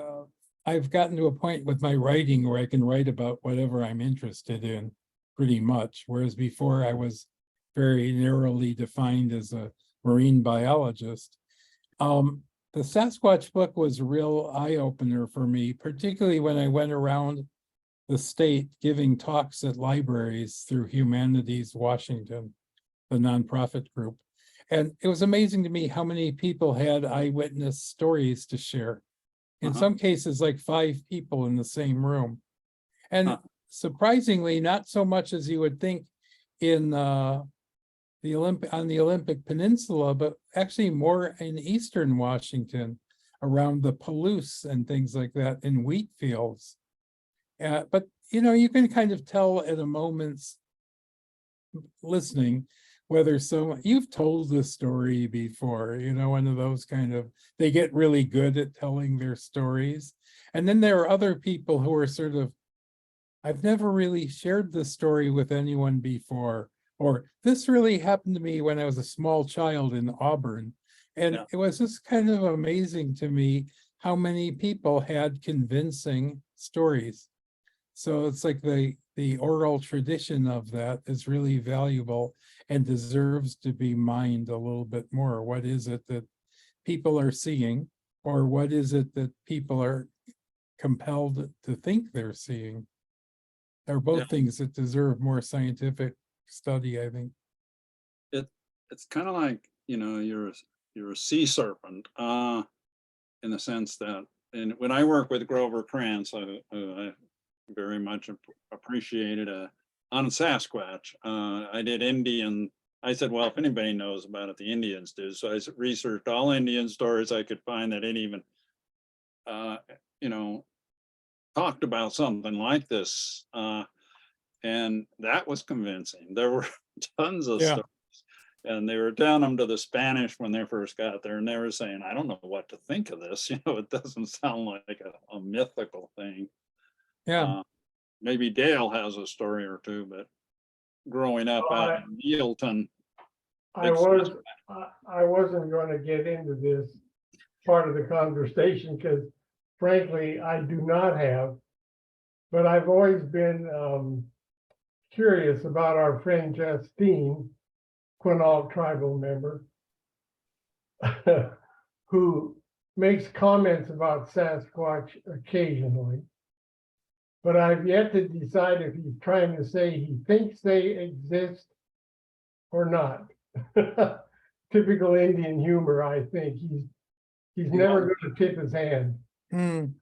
I've gotten to a point with my writing where I can write about whatever I'm interested in pretty much, whereas before I was very narrowly defined as a marine biologist. The Sasquatch book was a real eye-opener for me, particularly when I went around the state giving talks at libraries through Humanities Washington, the nonprofit group. And it was amazing to me how many people had eyewitness stories to share. In some cases, like 5 people in the same room. And surprisingly, not so much as you would think in on the Olympic Peninsula, but actually more in eastern Washington, around the Palouse and things like that, in wheat fields. But you can kind of tell at a moment's listening whether you've told this story before, you know, one of those kind of, they get really good at telling their stories. And then there are other people who are sort of, I've never really shared this story with anyone before, or this really happened to me when I was a small child in Auburn. And Yeah. it was just kind of amazing to me how many people had convincing stories. So it's like the oral tradition of that is really valuable and deserves to be mined a little bit more. What is it that people are seeing, or what is it that people are compelled to think they're seeing? They're both Yeah. things that deserve more scientific study, I think. It's kind of like, you know, you're a sea serpent, in the sense that, and when I work with Grover Krantz, I very much appreciated on Sasquatch. I did Indian. I said, well, if anybody knows about it, the Indians do. So I researched all Indian stories I could find that didn't even, you know, talked about something like this. And that was convincing. There were tons of Yeah. stories. And they were telling them to the Spanish when they first got there, and they were saying, I don't know what to think of this. You know, it doesn't sound like a mythical thing. Yeah. Maybe Dale has a story or two, but growing up out in Neilton, I wasn't going to get into this part of the conversation because frankly, I do not have, but I've always been curious about our friend Justine, Quinault tribal member, who makes comments about Sasquatch occasionally. But I've yet to decide if he's trying to say he thinks they exist or not. Typical Indian humor, I think. He's never going to tip his hand. David,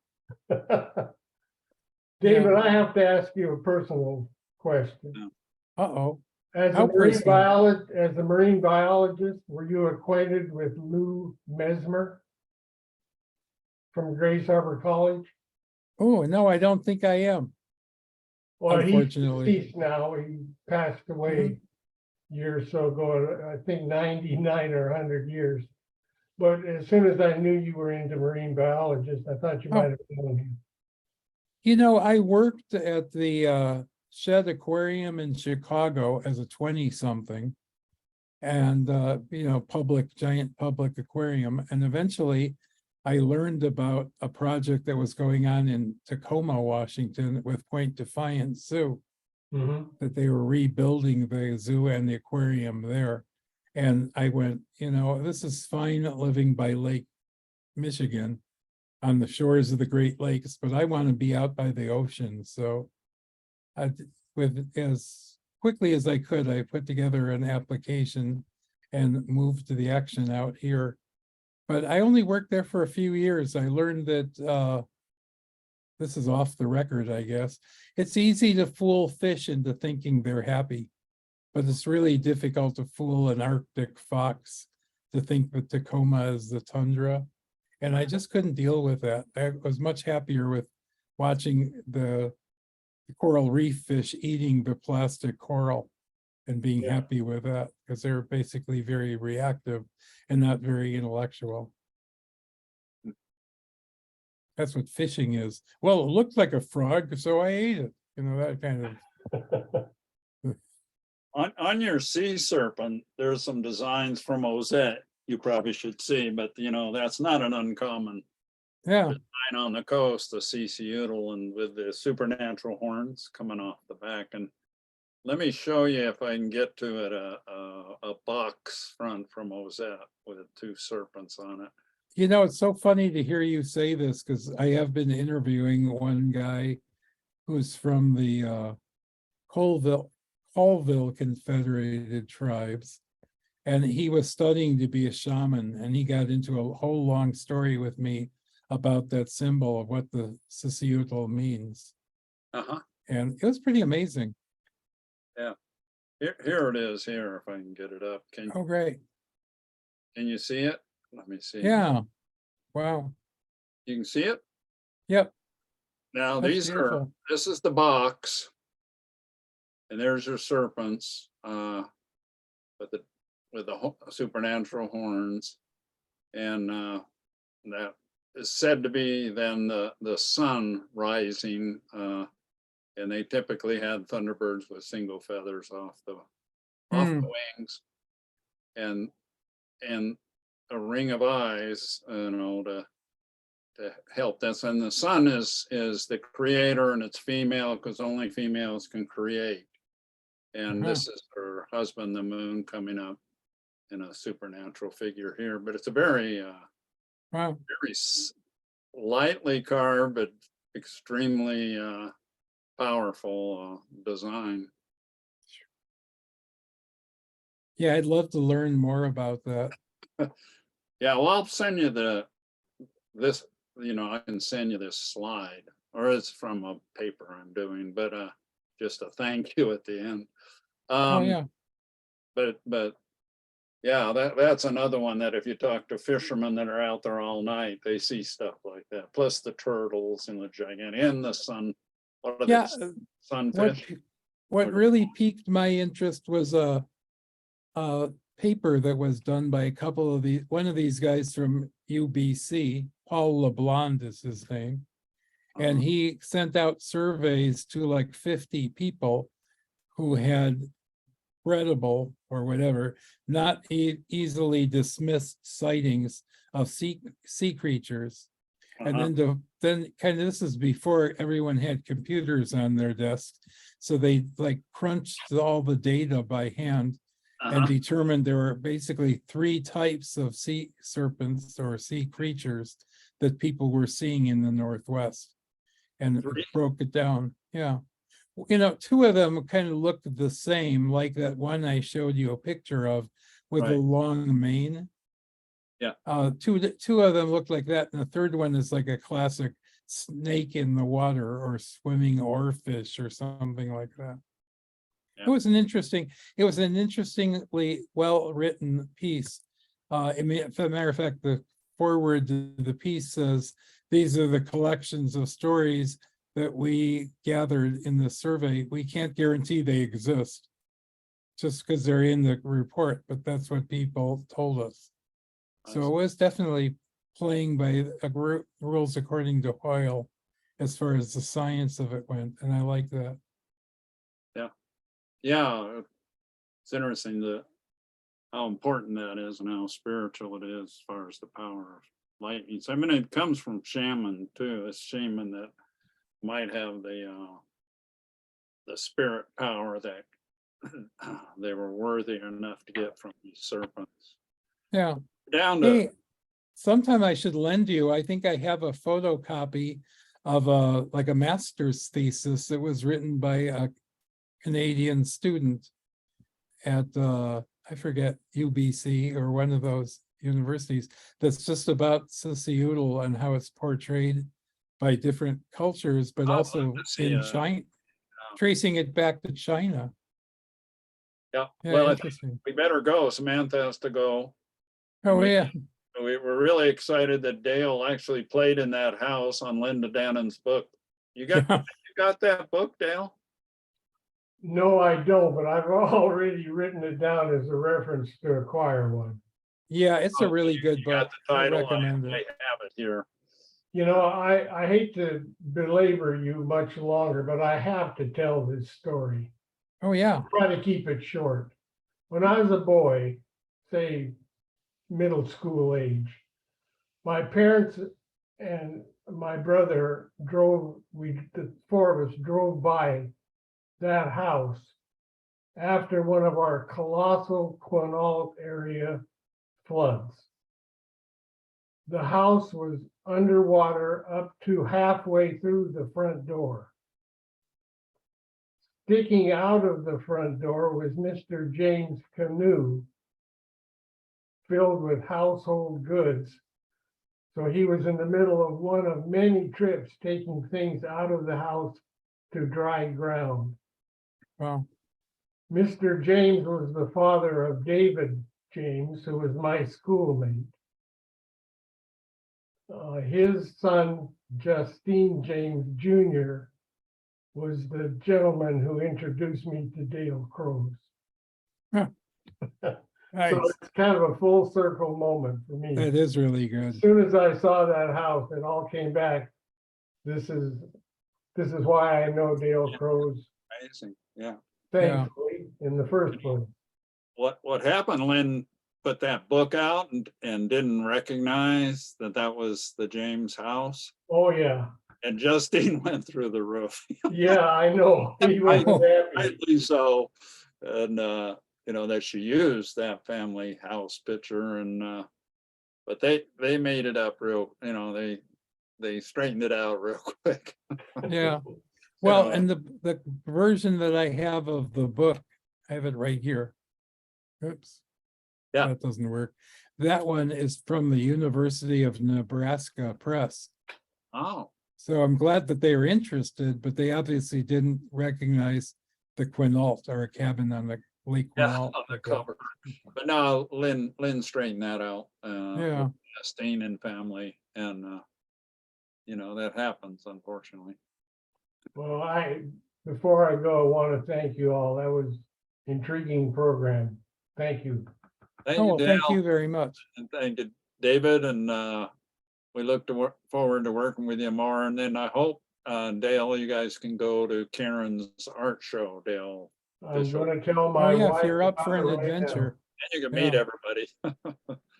Yeah. I have to ask you a personal question. Uh-oh. As How personal? a marine biologist, were you acquainted with Lou Mesmer from Grace Harbor College? Oh, no, I don't think I am. Well, he's Unfortunately. deceased now. He passed away a year or so ago, I think 99 or 100 years. But as soon as I knew you were into marine biologist, I thought you might have known him. You know, I worked at the Shed Aquarium in Chicago as a 20-something, and you know, giant public aquarium. And eventually I learned about a project that was going on in Tacoma, Washington with Point Defiance Zoo, that they were rebuilding the zoo and the aquarium there. And I went, you know, this is fine living by Lake Michigan on the shores of the Great Lakes, but I want to be out by the ocean. So with as quickly as I could, I put together an application and moved to the action out here. But I only worked there for a few years. I learned that this is off the record, I guess. It's easy to fool fish into thinking they're happy, but it's really difficult to fool an Arctic fox to think that Tacoma is the tundra. And I just couldn't deal with that. I was much happier with watching the coral reef fish eating the plastic coral and being happy with that, because they're basically very reactive and not very intellectual. That's what fishing is. Well, it looked like a frog, so I ate it. You know, that kind of. on your sea serpent, there's some designs from Ozette you probably should see, but you know, that's not an uncommon Yeah. design on the coast, the sea Seattle, and with the supernatural horns coming off the back. And let me show you if I can get to it, a box front from Ozette with 2 serpents on it. You know, it's so funny to hear you say this, because I have been interviewing one guy who's from the Colville Confederated Tribes, and he was studying to be a shaman, and he got into a whole long story with me about that symbol of what the Sisiutl means. And it was pretty amazing. Yeah. Here it is here, if I can get it up. Oh, great. Can you see it? Let me see. Yeah. Wow. You can see it? Yep. Now That's these beautiful. this is the box. And there's your serpents. with the supernatural horns. And that is said to be then the sun rising, and they typically had thunderbirds with single feathers off the wings, and a ring of eyes, to help this. And the sun is the creator, and it's female because only females can create. And this is her husband, the moon, coming up in a supernatural figure here. But it's a very, very lightly carved, but extremely powerful design. Yeah, I'd love to learn more about that. Yeah, well, I'll send you this, I can send you this slide, or it's from a paper I'm doing, but just a thank you at the end. Oh, yeah. But yeah, that's another one that if you talk to fishermen that are out there all night, they see stuff like that. Plus the turtles and the gigantic and the sun. What are Yeah, they? Sunfish. What really piqued my interest was a paper that was done by one of these guys from UBC, Paul LeBlanc is his name. And he sent out surveys to like 50 people who had credible or whatever, not easily dismissed sightings of sea creatures. And then kind of, this is before everyone had computers on their desks. So they like crunched all the data by hand and determined there were basically 3 types of sea serpents or sea creatures that people were seeing in the Northwest. And it broke it down. Yeah. 2 of them kind of looked the same, like that one I showed you a picture of with a long mane. Yeah. Two of them looked like that, and the third one is like a classic snake in the water or swimming oarfish or something like that. Yeah. It was an interestingly well-written piece. As a matter of fact, the foreword to the piece says, these are the collections of stories that we gathered in the survey. We can't guarantee they exist just because they're in the report, but that's what people told us. So it was definitely playing by rules according to Hoyle as far as the science of it went. And I like that. Yeah, it's interesting how important that is and how spiritual it is as far as the power of lightning. So, I mean, it comes from shaman too. It's shaman that might have the spirit power that they were worthy enough to get from these serpents. Yeah. Down to Hey, sometime I should lend you. I think I have a photocopy of like a master's thesis that was written by a Canadian student at I forget, UBC or one of those universities, that's just about Sissyudal and how it's portrayed by different cultures, but also in China, tracing it back to China. Yeah, Yeah, well, interesting. we better go. Samantha has to go. Oh, yeah. We were really excited that Dale actually played in that house on Linda Dannon's book. You got that book, Dale? No, I don't, but I've already written it down as a reference to acquire one. Yeah, it's a really good You got book. the I title. recommend I it. have it here. I hate to belabor you much longer, but I have to tell this story. Oh, yeah. Try to keep it short. When I was a boy, say middle school age, my parents and my brother the 4 of us drove by that house after one of our colossal Quinault area floods. The house was underwater up to halfway through the front door. Sticking out of the front door was Mr. James' canoe filled with household goods. So he was in the middle of one of many trips taking things out of the house to dry ground. Wow. Mr. James was the father of David James, who was my schoolmate. His son, Justine James Jr., was the gentleman who introduced me to Dale Crows. Huh. Nice. So it's kind of a full circle moment for me. That is really As good. soon as I saw that house, it all came back. This is why I know Dale Crow's, Amazing, yeah. thankfully, in the first place. What happened, Lynn put that book out and didn't recognize that that was the James house. Oh, yeah. And Justine went through the roof. Yeah, I know. He wasn't happy. Rightly so. And, you know, that she used that family house picture and, but they made it up real, you know, they straightened it out real quick. Yeah. Well, know. and the version that I have of the book, I have it right here. Oops. Yeah. That doesn't work. That one is from the University of Nebraska Press. Oh, So I'm glad that they were interested, but they obviously didn't recognize the Quinault or a cabin on the Lake yeah, Quinault. on the cover. But no, Lynn straightened that out. Yeah. Justine and family and, you know, that happens, unfortunately. Well, before I go, I want to thank you all. That was intriguing program. Thank you. Thank Oh, you, well, thank Dale, you very much. and thank you, David, and we look to forward to working with you more. And then I hope, Dale, you guys can go to Karen's art show, Dale. I'm going to tell Oh, my yeah, wife. if you're up for an about it right now. adventure. And you can Yeah. meet everybody.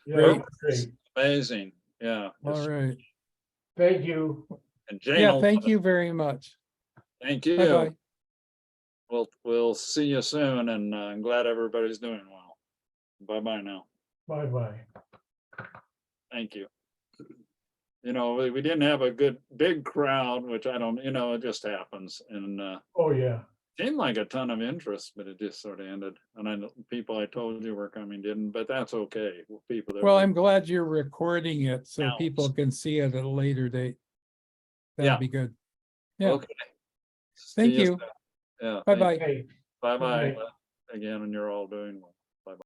Yeah, Great. great. Amazing, yeah. All right. Thank you. And Jane, Yeah, will thank love it. you very much. Thank you. Bye-bye. We'll see you soon, and I'm glad everybody's doing well. Bye-bye now. Bye-bye. Thank you. You know, we didn't have a big crowd, which I don't, you know, it just happens. And Oh, yeah. seemed like a ton of interest, but it just sort of ended. And I know people I told you were coming didn't, but that's okay. People that Well, were- I'm glad you're recording it so Now. people can see it at a later date. Yeah. That'd be good. Yeah. Okay. Thank See you. soon. Yeah. Bye-bye. Hey. Bye-bye. Good night. Again, and you're all doing well.